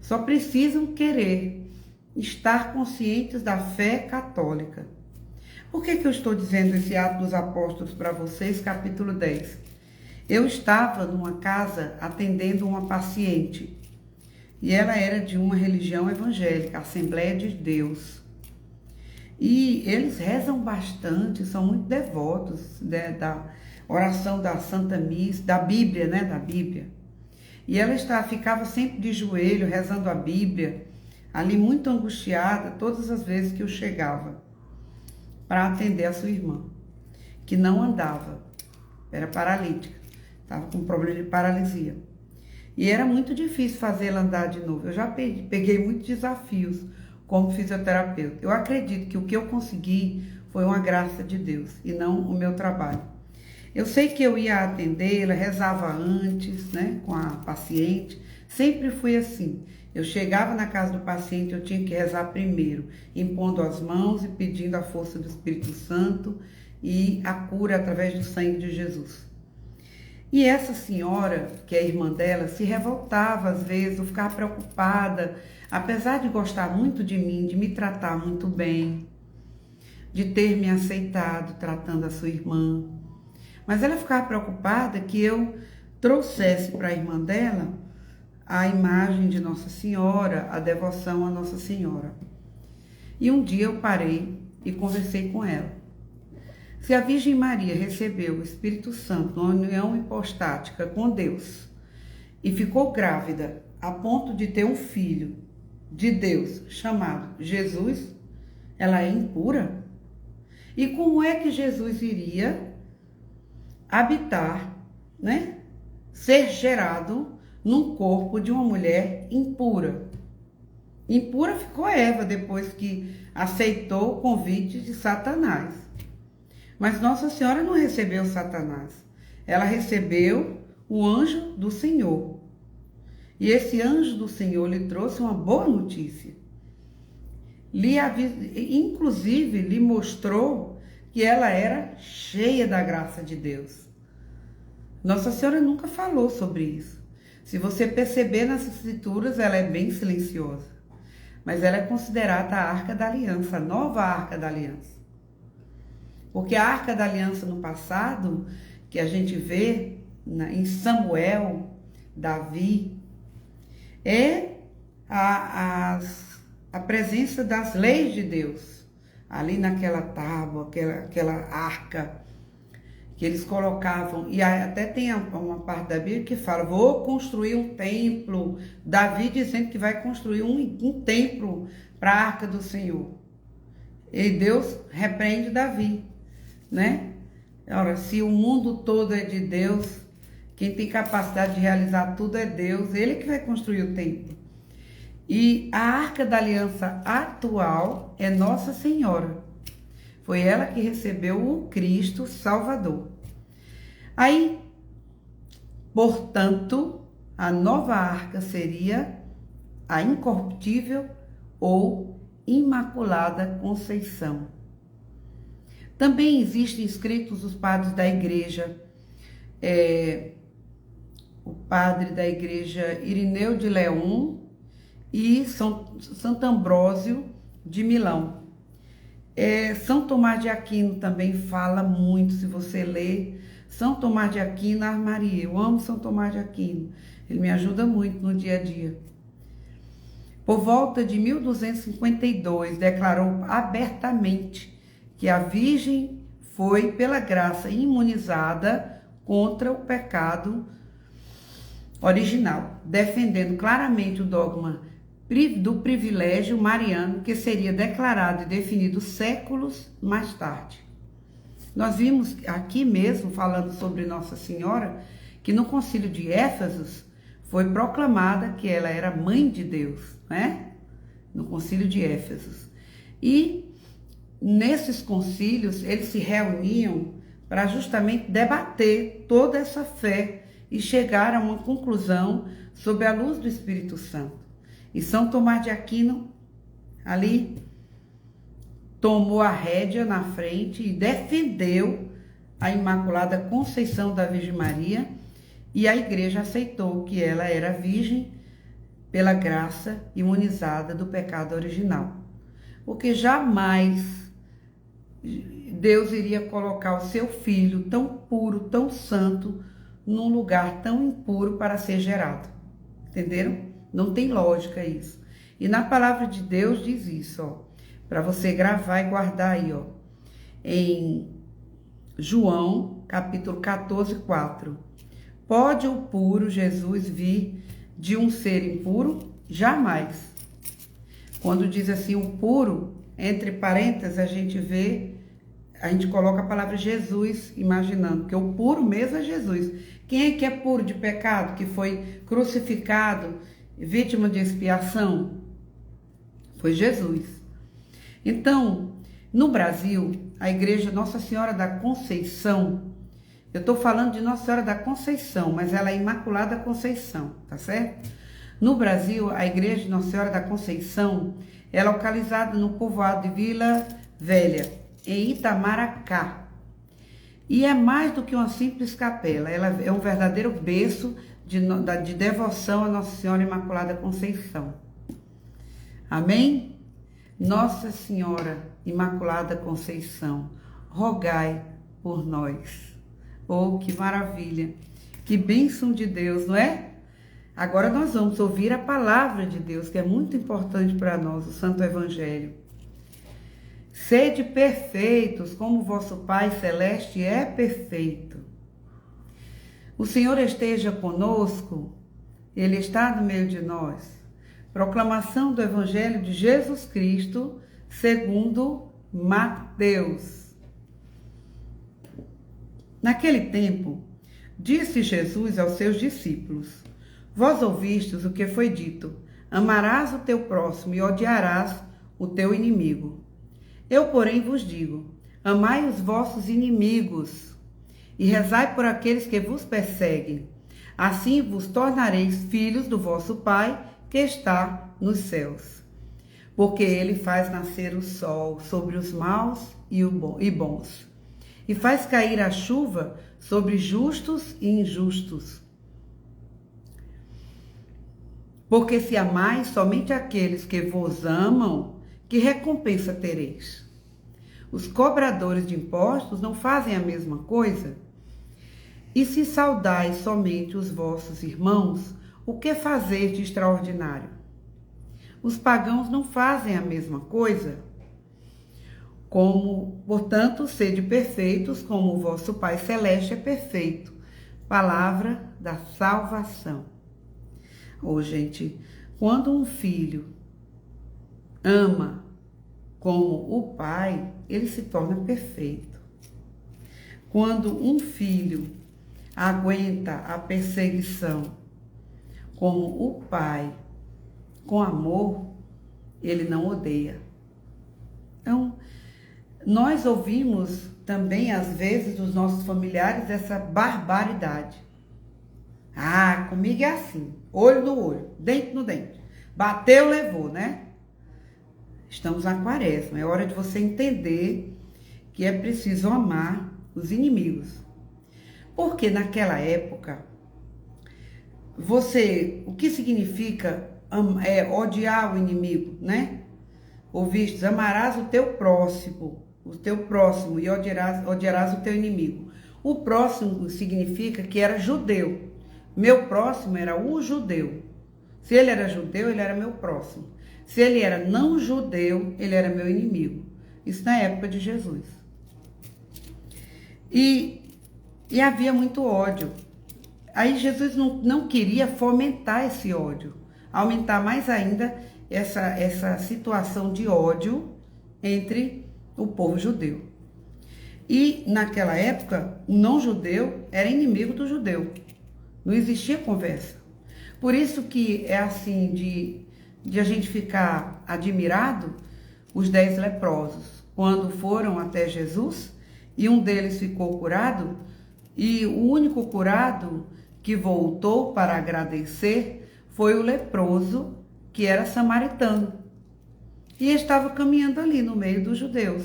[SPEAKER 1] Só precisam querer estar conscientes da fé católica. Por que eu estou dizendo esse Atos dos Apóstolos para vocês, capítulo 10? Eu estava numa casa atendendo uma paciente, e ela era de uma religião evangélica, Assembleia de Deus. E eles rezam bastante, são muito devotos, né, da oração da Santa Missa, da Bíblia, né, da Bíblia. E ela ficava sempre de joelho, rezando a Bíblia, ali muito angustiada, todas as vezes que eu chegava para atender a sua irmã, que não andava, era paralítica, estava com problema de paralisia. E era muito difícil fazê-la andar de novo. Eu já peguei muitos desafios como fisioterapeuta. Eu acredito que o que eu consegui foi uma graça de Deus e não o meu trabalho. Eu sei que eu ia atendê-la, rezava antes, né, com a paciente. Sempre fui assim. Eu chegava na casa do paciente, eu tinha que rezar primeiro, impondo as mãos e pedindo a força do Espírito Santo e a cura através do sangue de Jesus. E essa senhora, que é a irmã dela, se revoltava às vezes, eu ficava preocupada, apesar de gostar muito de mim, de me tratar muito bem, de ter me aceitado tratando a sua irmã. Mas ela ficava preocupada que eu trouxesse para a irmã dela a imagem de Nossa Senhora, a devoção a Nossa Senhora. E um dia eu parei e conversei com ela. Se a Virgem Maria recebeu o Espírito Santo numa união hipostática com Deus e ficou grávida a ponto de ter um filho de Deus chamado Jesus, ela é impura? E como é que Jesus iria habitar, né? Ser gerado num corpo de uma mulher impura? Impura ficou Eva depois que aceitou o convite de Satanás. Mas Nossa Senhora não recebeu Satanás. Ela recebeu o anjo do Senhor. E esse anjo do Senhor lhe trouxe uma boa notícia. Inclusive, lhe mostrou que ela era cheia da graça de Deus. Nossa Senhora nunca falou sobre isso. Se você perceber nas escrituras, ela é bem silenciosa. Mas ela é considerada a Arca da Aliança, a nova Arca da Aliança. Porque a Arca da Aliança no passado, que a gente vê em Samuel, Davi, é a presença das leis de Deus. Ali naquela tábua, aquela arca que eles colocavam. E até tem uma parte da Bíblia que fala: vou construir um templo. Davi dizendo que vai construir um templo para a Arca do Senhor. E Deus repreende Davi, né? Ora, se o mundo todo é de Deus, quem tem capacidade de realizar tudo é Deus, Ele que vai construir o templo. E a Arca da Aliança atual é Nossa Senhora. Foi ela que recebeu o Cristo Salvador. Aí, portanto, a nova arca seria a incorruptível ou Imaculada Conceição. Também existem escritos os padres da igreja o padre da igreja Irineu de León e Santo Ambrósio de Milão. São Tomás de Aquino também fala muito, se você ler São Tomás de Aquino, Maria, eu amo São Tomás de Aquino, ele me ajuda muito no dia a dia. Por volta de 1252, declarou abertamente que a Virgem foi, pela graça, imunizada contra o pecado original, defendendo claramente o dogma do privilégio mariano que seria declarado e definido séculos mais tarde. Nós vimos aqui mesmo, falando sobre Nossa Senhora, que no Concílio de Éfeso foi proclamada que ela era mãe de Deus, né? No Concílio de Éfeso. E nesses concílios eles se reuniam para justamente debater toda essa fé e chegar a uma conclusão sob a luz do Espírito Santo. E São Tomás de Aquino ali tomou a rédea na frente e defendeu a Imaculada Conceição da Virgem Maria, e a igreja aceitou que ela era virgem pela graça imunizada do pecado original. Porque jamais Deus iria colocar o seu filho tão puro, tão santo, num lugar tão impuro para ser gerado. Entenderam? Não tem lógica isso. E na palavra de Deus diz isso, ó, para você gravar e guardar aí, ó, em João, capítulo 14, 4. Pode o puro Jesus vir de um ser impuro? Jamais. Quando diz assim, o puro, entre parênteses, a gente coloca a palavra Jesus, imaginando que o puro mesmo é Jesus. Quem é que é puro de pecado, que foi crucificado, vítima de expiação? Foi Jesus. Então, no Brasil, a igreja Nossa Senhora da Conceição, eu estou falando de Nossa Senhora da Conceição, mas ela é Imaculada Conceição, tá certo? No Brasil, a igreja de Nossa Senhora da Conceição é localizada no povoado de Vila Velha, em Itamaracá. E é mais do que uma simples capela, ela é um verdadeiro berço de devoção a Nossa Senhora Imaculada Conceição. Amém? Nossa Senhora Imaculada Conceição, rogai por nós. Oh, que maravilha! Que bênção de Deus, não é? Agora nós vamos ouvir a palavra de Deus, que é muito importante para nós, o Santo Evangelho. Sede perfeitos, como vosso Pai Celeste é perfeito. O Senhor esteja conosco, Ele está no meio de nós. Proclamação do Evangelho de Jesus Cristo, segundo Mateus. Naquele tempo, disse Jesus aos seus discípulos: Vós ouvistes o que foi dito, amarás o teu próximo e odiarás o teu inimigo. Eu, porém, vos digo, amai os vossos inimigos e rezai por aqueles que vos perseguem. Assim vos tornareis filhos do vosso Pai que está nos céus. Porque ele faz nascer o sol sobre os maus e bons, e faz cair a chuva sobre justos e injustos. Porque se amais somente aqueles que vos amam, que recompensa tereis? Os cobradores de impostos não fazem a mesma coisa? E se saudais somente os vossos irmãos, o que fazeis de extraordinário? Os pagãos não fazem a mesma coisa? Portanto, sede perfeitos, como o vosso Pai Celeste é perfeito. Palavra da salvação. Gente, quando um filho ama como o pai, ele se torna perfeito. Quando um filho aguenta a perseguição como o pai, com amor, ele não odeia. Então, nós ouvimos também, às vezes, dos nossos familiares, essa barbaridade. Ah, comigo é assim, olho no olho, dente no dente. Bateu, levou, né? Estamos na quaresma, é hora de você entender que é preciso amar os inimigos. Porque naquela época, o que significa odiar o inimigo, né? Ouvistes, amarás o teu próximo e odiarás o teu inimigo. O próximo significa que era judeu. Meu próximo era o judeu. Se ele era judeu, ele era meu próximo. Se ele era não judeu, ele era meu inimigo. Isso na época de Jesus. E havia muito ódio. Aí Jesus não queria fomentar esse ódio, aumentar mais ainda essa situação de ódio entre o povo judeu. E naquela época, o não judeu era inimigo do judeu. Não existia conversa. Por isso que é assim de a gente ficar admirado os 10 leprosos, quando foram até Jesus e um deles ficou curado, e o único curado que voltou para agradecer foi o leproso, que era samaritano, e estava caminhando ali no meio dos judeus.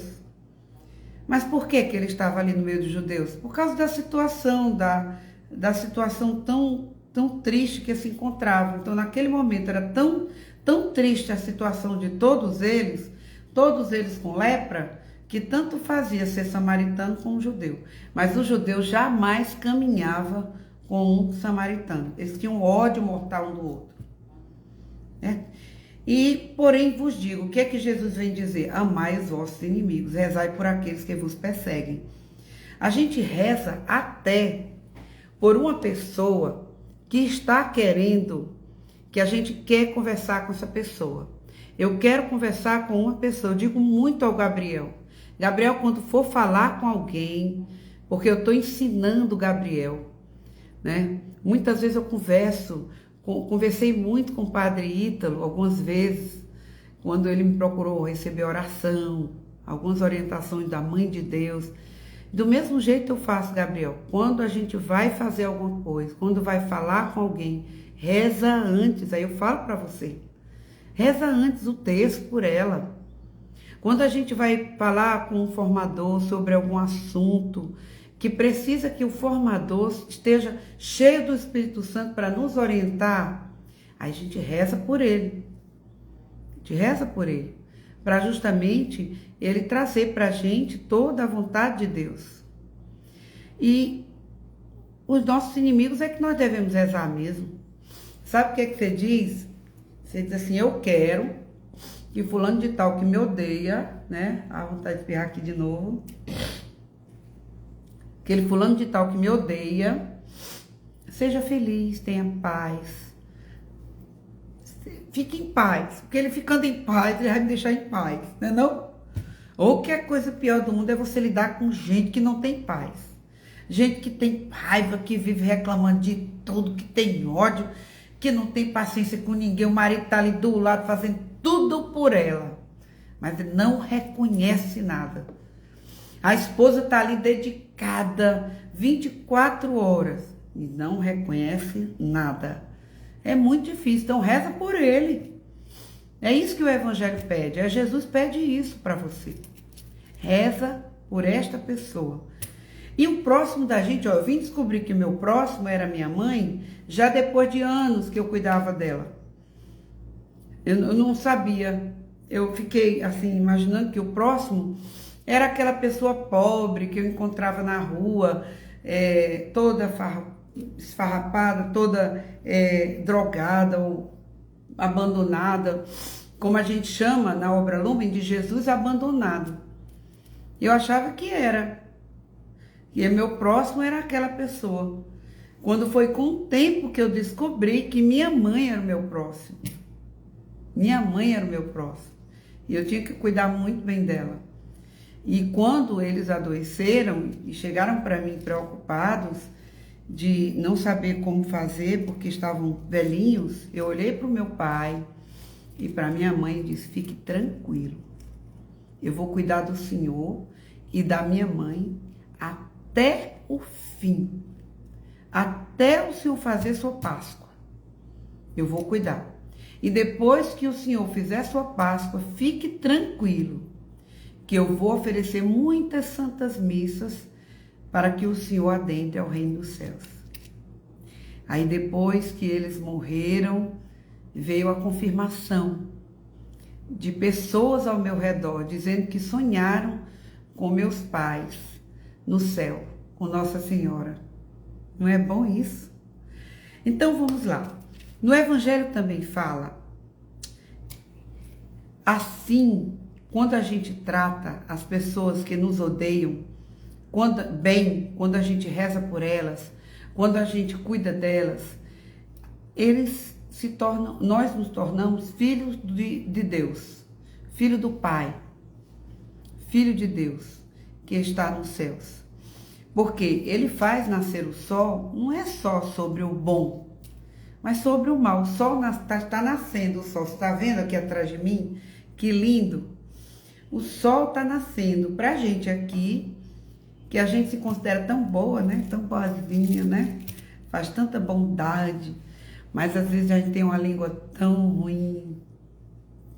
[SPEAKER 1] Mas por que ele estava ali no meio dos judeus? Por causa da situação, da situação tão triste que se encontravam. Então, naquele momento, era tão triste a situação de todos eles com lepra, que tanto fazia ser samaritano como judeu. Mas o judeu jamais caminhava com um samaritano. Eles tinham ódio mortal um do outro. Né? E, porém, vos digo, o que é que Jesus vem dizer? Amai os vossos inimigos, rezai por aqueles que vos perseguem. A gente reza até por uma pessoa que está querendo, que a gente quer conversar com essa pessoa. Eu quero conversar com uma pessoa, eu digo muito ao Gabriel. Gabriel, quando for falar com alguém, porque eu estou ensinando o Gabriel, né? Muitas vezes eu conversei muito com o Padre Ítalo, algumas vezes, quando ele me procurou receber oração, algumas orientações da Mãe de Deus. Do mesmo jeito eu faço, Gabriel, quando a gente vai fazer alguma coisa, quando vai falar com alguém, reza antes, aí eu falo para você, reza antes o texto por ela. Quando a gente vai falar com um formador sobre algum assunto, que precisa que o formador esteja cheio do Espírito Santo para nos orientar, aí a gente reza por ele. A gente reza por ele, para justamente ele trazer para a gente toda a vontade de Deus. E os nossos inimigos é que nós devemos rezar mesmo. Sabe o que é que você diz? Você diz assim, eu quero que fulano de tal que me odeia, né? A vontade de espirrar aqui de novo. Aquele fulano de tal que me odeia, seja feliz, tenha paz. Fique em paz, porque ele ficando em paz, ele vai me deixar em paz, não é não? Ou que a coisa pior do mundo é você lidar com gente que não tem paz. Gente que tem raiva, que vive reclamando de tudo, que tem ódio, que não tem paciência com ninguém. O marido tá ali do lado fazendo tudo por ela, mas ele não reconhece nada. A esposa tá ali dedicada 24 horas e não reconhece nada. É muito difícil, então reza por ele. É isso que o Evangelho pede, Jesus pede isso para você. Reza por esta pessoa. E o próximo da gente, eu vim descobrir que o meu próximo era minha mãe, já depois de anos que eu cuidava dela. Eu não sabia, eu fiquei assim, imaginando que o próximo era aquela pessoa pobre que eu encontrava na rua, toda esfarrapada, toda drogada ou abandonada, como a gente chama na obra Lumen de Jesus abandonado. Eu achava que era. E meu próximo era aquela pessoa. Quando foi com o tempo que eu descobri que minha mãe era o meu próximo. Minha mãe era o meu próximo. E eu tinha que cuidar muito bem dela. E quando eles adoeceram e chegaram para mim preocupados de não saber como fazer, porque estavam velhinhos, eu olhei para o meu pai e para minha mãe e disse, fique tranquilo. Eu vou cuidar do senhor e da minha mãe até o fim. Até o senhor fazer sua Páscoa. Eu vou cuidar. E depois que o senhor fizer sua Páscoa, fique tranquilo, que eu vou oferecer muitas santas missas para que o senhor adentre ao reino dos céus. Aí depois que eles morreram, veio a confirmação de pessoas ao meu redor, dizendo que sonharam com meus pais no céu, com Nossa Senhora. Não é bom isso? Então vamos lá. No Evangelho também fala, assim, quando a gente trata as pessoas que nos odeiam quando a gente reza por elas, quando a gente cuida delas, nós nos tornamos filhos de Deus, filho do Pai, filho de Deus que está nos céus. Porque ele faz nascer o sol, não é só sobre o bom, mas sobre o mal. O sol está nascendo, o sol, você está vendo aqui atrás de mim? Que lindo! O sol está nascendo pra gente aqui, que a gente se considera tão boa, né? Tão boazinha, né? Faz tanta bondade, mas às vezes a gente tem uma língua tão ruim,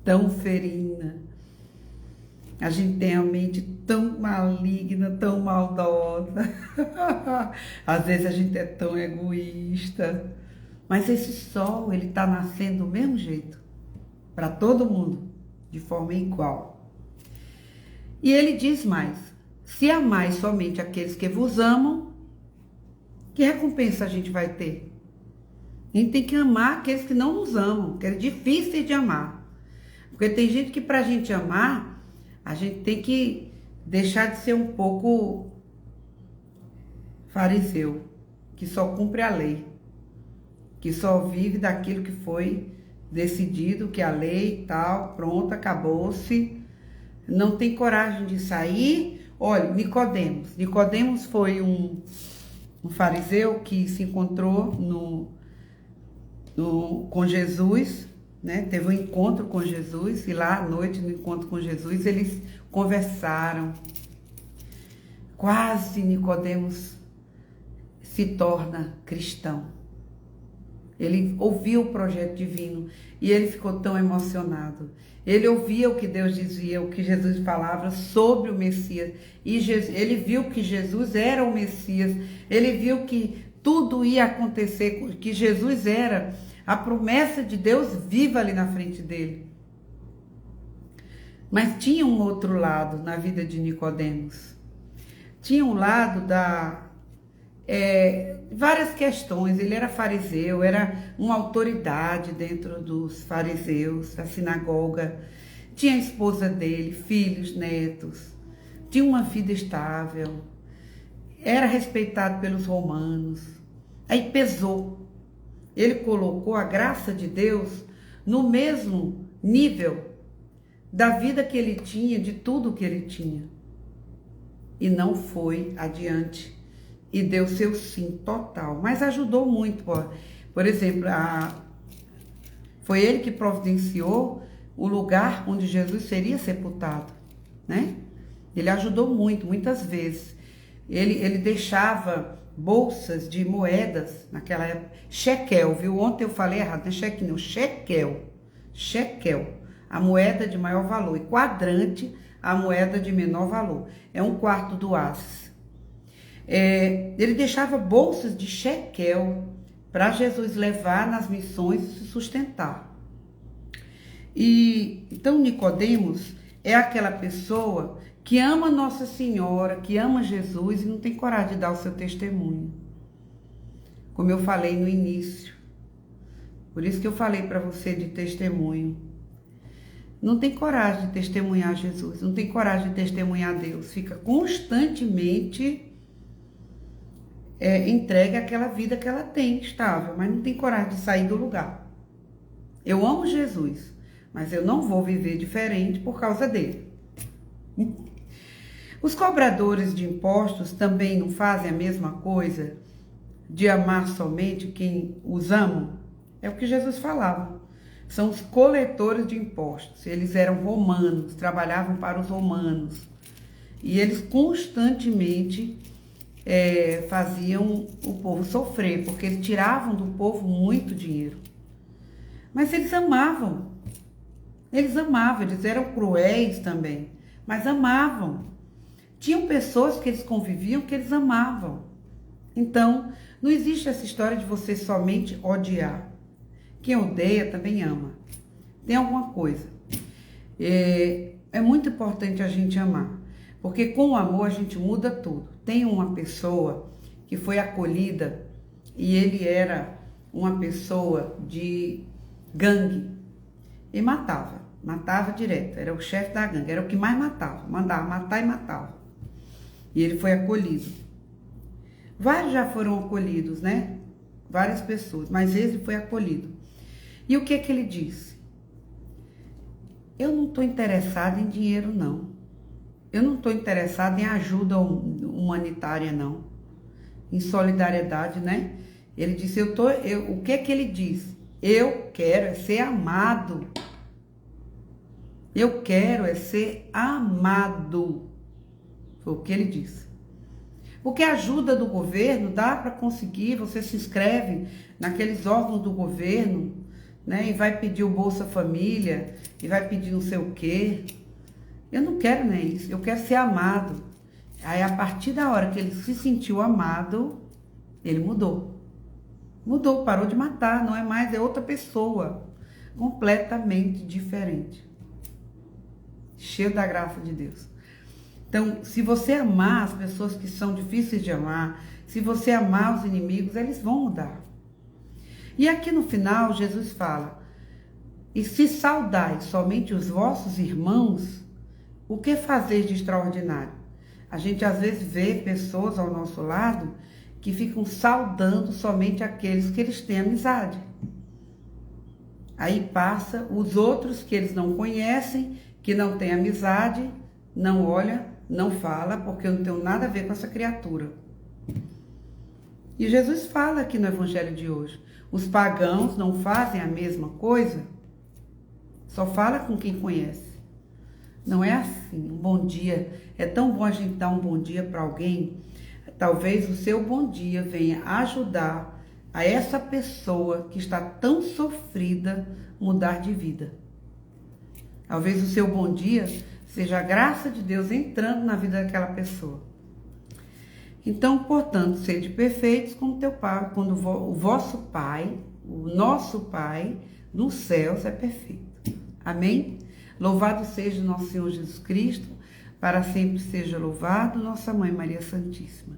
[SPEAKER 1] tão ferina. A gente tem a mente tão maligna, tão maldosa. Às vezes a gente é tão egoísta. Mas esse sol, ele está nascendo do mesmo jeito, para todo mundo, de forma igual. E ele diz mais: se amais somente aqueles que vos amam, que recompensa a gente vai ter? A gente tem que amar aqueles que não nos amam, que é difícil de amar. Porque tem gente que pra gente amar, a gente tem que deixar de ser um pouco fariseu, que só cumpre a lei, que só vive daquilo que foi decidido, que a lei e tal, pronto, acabou-se. Não tem coragem de sair. Olha, Nicodemos foi um fariseu que se encontrou com Jesus, né? Teve um encontro com Jesus, e lá à noite, no encontro com Jesus, eles conversaram. Quase Nicodemos se torna cristão. Ele ouviu o projeto divino e ele ficou tão emocionado. Ele ouvia o que Deus dizia, o que Jesus falava sobre o Messias. E ele viu que Jesus era o Messias. Ele viu que tudo ia acontecer, que Jesus era a promessa de Deus viva ali na frente dele. Mas tinha um outro lado na vida de Nicodemos. Tinha um lado várias questões. Ele era fariseu, era uma autoridade dentro dos fariseus, da sinagoga. Tinha a esposa dele, filhos, netos. Tinha uma vida estável. Era respeitado pelos romanos. Aí pesou. Ele colocou a graça de Deus no mesmo nível da vida que ele tinha, de tudo que ele tinha. E não foi adiante. E deu seu sim total. Mas ajudou muito. Por exemplo, foi ele que providenciou o lugar onde Jesus seria sepultado, né? Ele ajudou muito, muitas vezes. Ele deixava bolsas de moedas naquela época. Shekel, viu? Ontem eu falei errado, não é shekel, não, shekel. Shekel, a moeda de maior valor. E quadrante, a moeda de menor valor. É um quarto do ápice. Ele deixava bolsas de shekel para Jesus levar nas missões e se sustentar. E então Nicodemos é aquela pessoa que ama Nossa Senhora, que ama Jesus e não tem coragem de dar o seu testemunho. Como eu falei no início. Por isso que eu falei para você de testemunho. Não tem coragem de testemunhar Jesus, não tem coragem de testemunhar Deus. Fica constantemente entregue àquela vida que ela tem, estável, mas não tem coragem de sair do lugar. Eu amo Jesus, mas eu não vou viver diferente por causa dele. Os cobradores de impostos também não fazem a mesma coisa de amar somente quem os ama? É o que Jesus falava. São os coletores de impostos. Eles eram romanos, trabalhavam para os romanos. E eles constantemente faziam o povo sofrer, porque eles tiravam do povo muito dinheiro. Mas eles amavam. Eles eram cruéis também, mas amavam. Tinham pessoas que eles conviviam que eles amavam. Então, não existe essa história de você somente odiar. Quem odeia também ama. Tem alguma coisa. É muito importante a gente amar, porque com o amor a gente muda tudo. Tem uma pessoa que foi acolhida e ele era uma pessoa de gangue e matava direto, era o chefe da gangue, era o que mais matava, mandava matar e matava. E ele foi acolhido. Vários já foram acolhidos, né? Várias pessoas, mas ele foi acolhido. E o que é que ele disse? Eu não estou interessado em dinheiro, não. Eu não estou interessado em ajuda humanitária, não. Em solidariedade, né? Ele disse, o que é que ele diz? Eu quero é ser amado. Eu quero é ser amado. Foi o que ele disse. Porque a ajuda do governo dá para conseguir, você se inscreve naqueles órgãos do governo, né? E vai pedir o Bolsa Família, e vai pedir não sei o quê. Eu não quero nem isso, eu quero ser amado. Aí a partir da hora que ele se sentiu amado, ele mudou. Mudou, parou de matar, não é mais, é outra pessoa. Completamente diferente. Cheio da graça de Deus. Então, se você amar as pessoas que são difíceis de amar, se você amar os inimigos, eles vão mudar. E aqui no final, Jesus fala, e se saudais somente os vossos irmãos, o que fazer de extraordinário? A gente às vezes vê pessoas ao nosso lado que ficam saudando somente aqueles que eles têm amizade. Aí passa os outros que eles não conhecem, que não têm amizade, não olha, não fala, porque eu não tenho nada a ver com essa criatura. E Jesus fala aqui no evangelho de hoje, os pagãos não fazem a mesma coisa, só fala com quem conhece. Não é assim, um bom dia, é tão bom a gente dar um bom dia para alguém, talvez o seu bom dia venha ajudar a essa pessoa que está tão sofrida mudar de vida. Talvez o seu bom dia seja a graça de Deus entrando na vida daquela pessoa. Então, portanto, sede perfeitos como teu Pai, quando o vosso Pai, o nosso Pai, nos céus é perfeito. Amém? Louvado seja o nosso Senhor Jesus Cristo, para sempre seja louvado, nossa Mãe Maria Santíssima.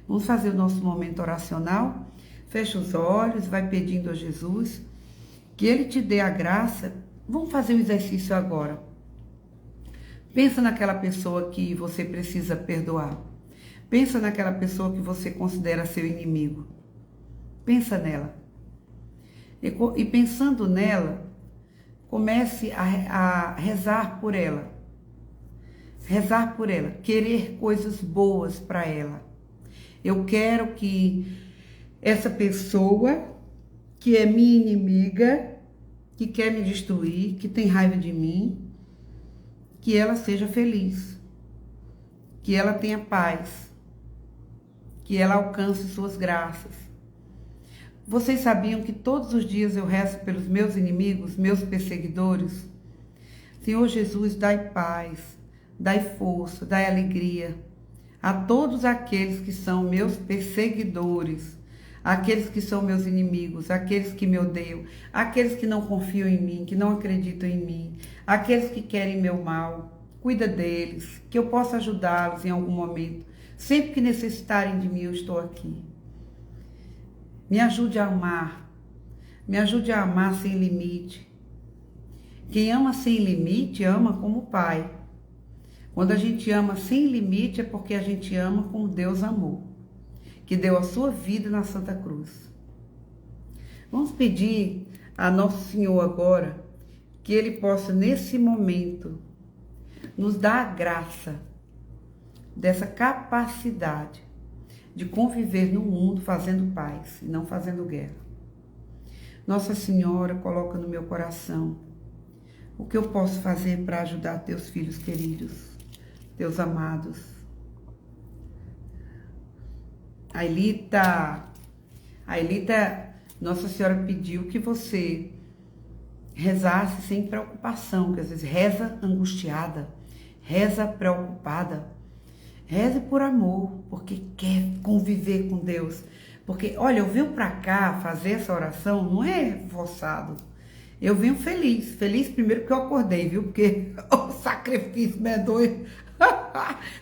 [SPEAKER 1] Vamos fazer o nosso momento oracional. Fecha os olhos, vai pedindo a Jesus que Ele te dê a graça. Vamos fazer um exercício agora. Pensa naquela pessoa que você precisa perdoar. Pensa naquela pessoa que você considera seu inimigo. Pensa nela. E pensando nela, comece a rezar por ela. Rezar por ela. Querer coisas boas para ela. Eu quero que essa pessoa que é minha inimiga, que quer me destruir, que tem raiva de mim, que ela seja feliz, que ela tenha paz, que ela alcance suas graças. Vocês sabiam que todos os dias eu rezo pelos meus inimigos, meus perseguidores? Senhor Jesus, dai paz, dai força, dai alegria a todos aqueles que são meus perseguidores, aqueles que são meus inimigos, aqueles que me odeiam, aqueles que não confiam em mim, que não acreditam em mim, aqueles que querem meu mal. Cuida deles, que eu possa ajudá-los em algum momento. Sempre que necessitarem de mim, eu estou aqui. Me ajude a amar. Me ajude a amar sem limite. Quem ama sem limite, ama como Pai. Quando a gente ama sem limite, é porque a gente ama como Deus amou, que deu a sua vida na Santa Cruz. Vamos pedir a Nosso Senhor agora que Ele possa, nesse momento, nos dar a graça dessa capacidade de conviver no mundo fazendo paz e não fazendo guerra. Nossa Senhora, coloca no meu coração o que eu posso fazer para ajudar teus filhos queridos, teus amados. Ailita, Nossa Senhora pediu que você rezasse sem preocupação, que às vezes reza angustiada, reza preocupada, Reze por amor, porque quer conviver com Deus. Porque, olha, eu venho para cá fazer essa oração, não é forçado. Eu venho feliz. Feliz primeiro porque eu acordei, viu? Porque o sacrifício me é doido.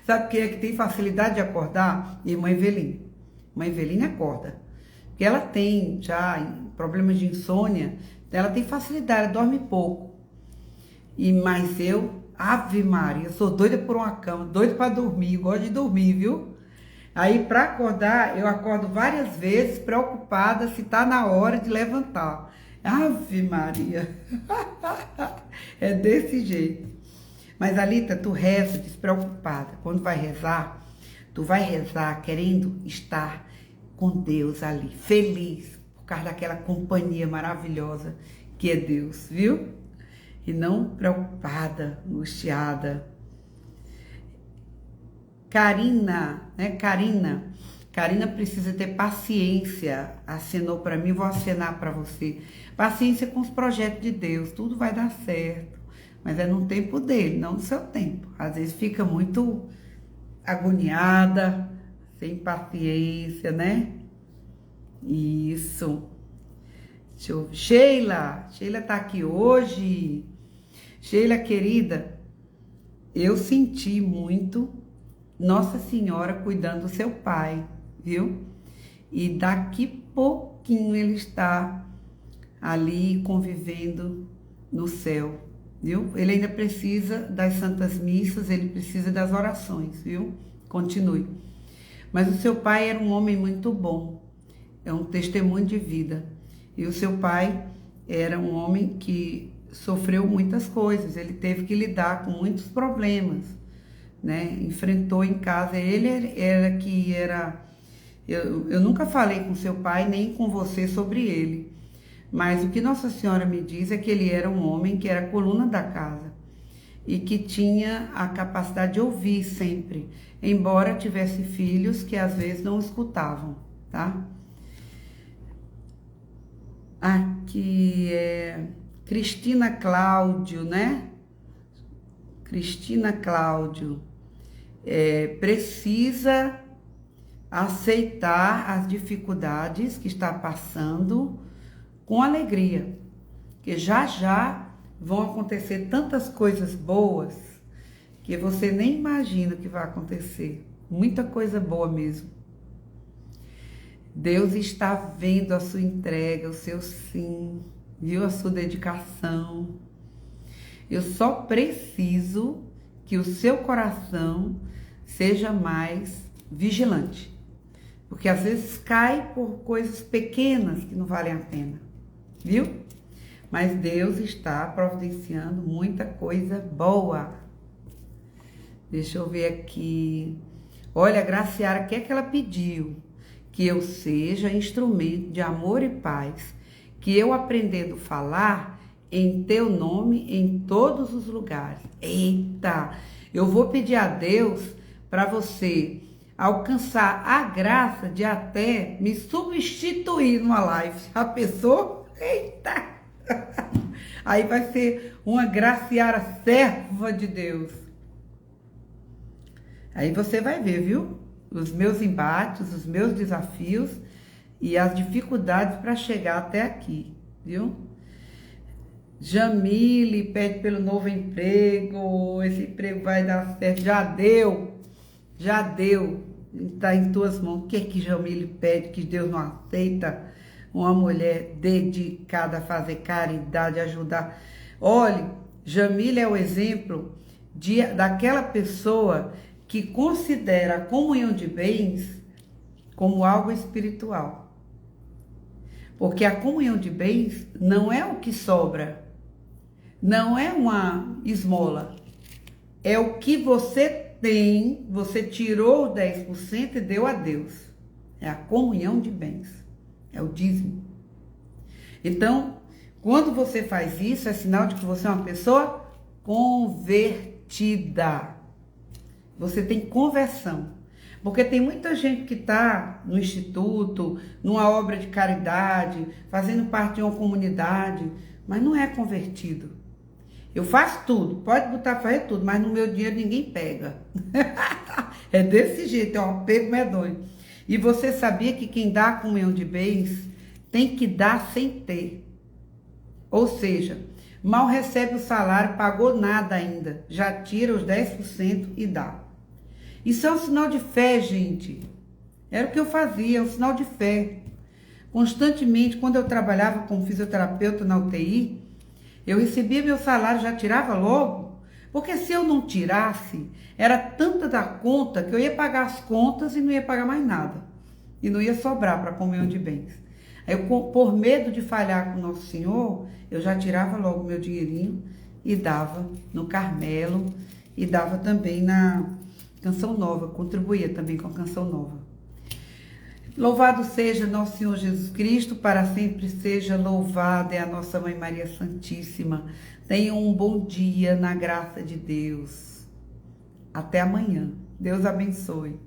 [SPEAKER 1] Sabe quem é que tem facilidade de acordar? Irmã Eveline. Mãe Eveline acorda. Porque ela tem já problemas de insônia, ela tem facilidade, ela dorme pouco. Mas eu, Ave Maria, eu sou doida por uma cama, doida para dormir, eu gosto de dormir, viu? Aí para acordar, eu acordo várias vezes preocupada se tá na hora de levantar. Ave Maria. É desse jeito. Mas Alita, tu reza despreocupada. Quando vai rezar, tu vai rezar querendo estar com Deus ali, feliz, por causa daquela companhia maravilhosa que é Deus, viu? E não preocupada, angustiada. Karina, né? Karina precisa ter paciência. Acenou para mim, vou acenar para você. Paciência com os projetos de Deus, tudo vai dar certo. Mas é no tempo dele, não no seu tempo. Às vezes fica muito agoniada, sem paciência, né? Isso. Deixa eu ver. Sheila tá aqui hoje. Sheila, querida, eu senti muito Nossa Senhora cuidando do seu pai, viu? E daqui pouquinho ele está ali convivendo no céu, viu? Ele ainda precisa das santas missas, ele precisa das orações, viu? Continue. Mas o seu pai era um homem muito bom, é um testemunho de vida. E o seu pai era um homem que sofreu muitas coisas, ele teve que lidar com muitos problemas, né? Enfrentou em casa, eu nunca falei com seu pai nem com você sobre ele, mas o que Nossa Senhora me diz é que ele era um homem que era a coluna da casa e que tinha a capacidade de ouvir sempre, embora tivesse filhos que às vezes não escutavam, tá? Aqui é Cristina Cláudio, né? Cristina Cláudio precisa aceitar as dificuldades que está passando com alegria, que já vão acontecer tantas coisas boas que você nem imagina que vai acontecer. Muita coisa boa mesmo. Deus está vendo a sua entrega, o seu sim, viu a sua dedicação. Eu só preciso que o seu coração seja mais vigilante, porque às vezes cai por coisas pequenas que não valem a pena, viu? Mas Deus está providenciando muita coisa boa. Deixa eu ver aqui. Olha, a Graciara, o que é que ela pediu? Que eu seja instrumento de amor e paz, que eu aprendendo a falar em teu nome em todos os lugares. Eita, eu vou pedir a Deus para você alcançar a graça de até me substituir numa live. Já pensou? Eita! Aí vai ser uma Graciara serva de Deus. Aí você vai ver, viu? Os meus embates, os meus desafios e as dificuldades para chegar até aqui, viu? Jamile pede pelo novo emprego, esse emprego vai dar certo, já deu, está em tuas mãos. O que é que Jamile pede que Deus não aceita? Uma mulher dedicada a fazer caridade, ajudar. Olhe, Jamile é o exemplo daquela pessoa que considera a comunhão de bens como algo espiritual. Porque a comunhão de bens não é o que sobra, não é uma esmola, é o que você tem, você tirou 10% e deu a Deus. É a comunhão de bens, é o dízimo. Então, quando você faz isso, é sinal de que você é uma pessoa convertida. Você tem conversão. Porque tem muita gente que está no instituto, numa obra de caridade, fazendo parte de uma comunidade, mas não é convertido. Eu faço tudo, pode botar fazer tudo, mas no meu dinheiro ninguém pega. É desse jeito, é um apego medonho. E você sabia que quem dá a comunhão de bens tem que dar sem ter. Ou seja, mal recebe o salário, pagou nada ainda, já tira os 10% e dá. Isso é um sinal de fé, gente. Era o que eu fazia, é um sinal de fé. Constantemente, quando eu trabalhava como fisioterapeuta na UTI, eu recebia meu salário, já tirava logo, porque se eu não tirasse, era tanta da conta que eu ia pagar as contas e não ia pagar mais nada. E não ia sobrar para comunhão de bens. Aí, por medo de falhar com o Nosso Senhor, eu já tirava logo meu dinheirinho e dava no Carmelo e dava também na Canção Nova, contribuía também com a Canção Nova. Louvado seja nosso Senhor Jesus Cristo, para sempre seja louvada é a nossa Mãe Maria Santíssima. Tenham um bom dia na graça de Deus. Até amanhã. Deus abençoe.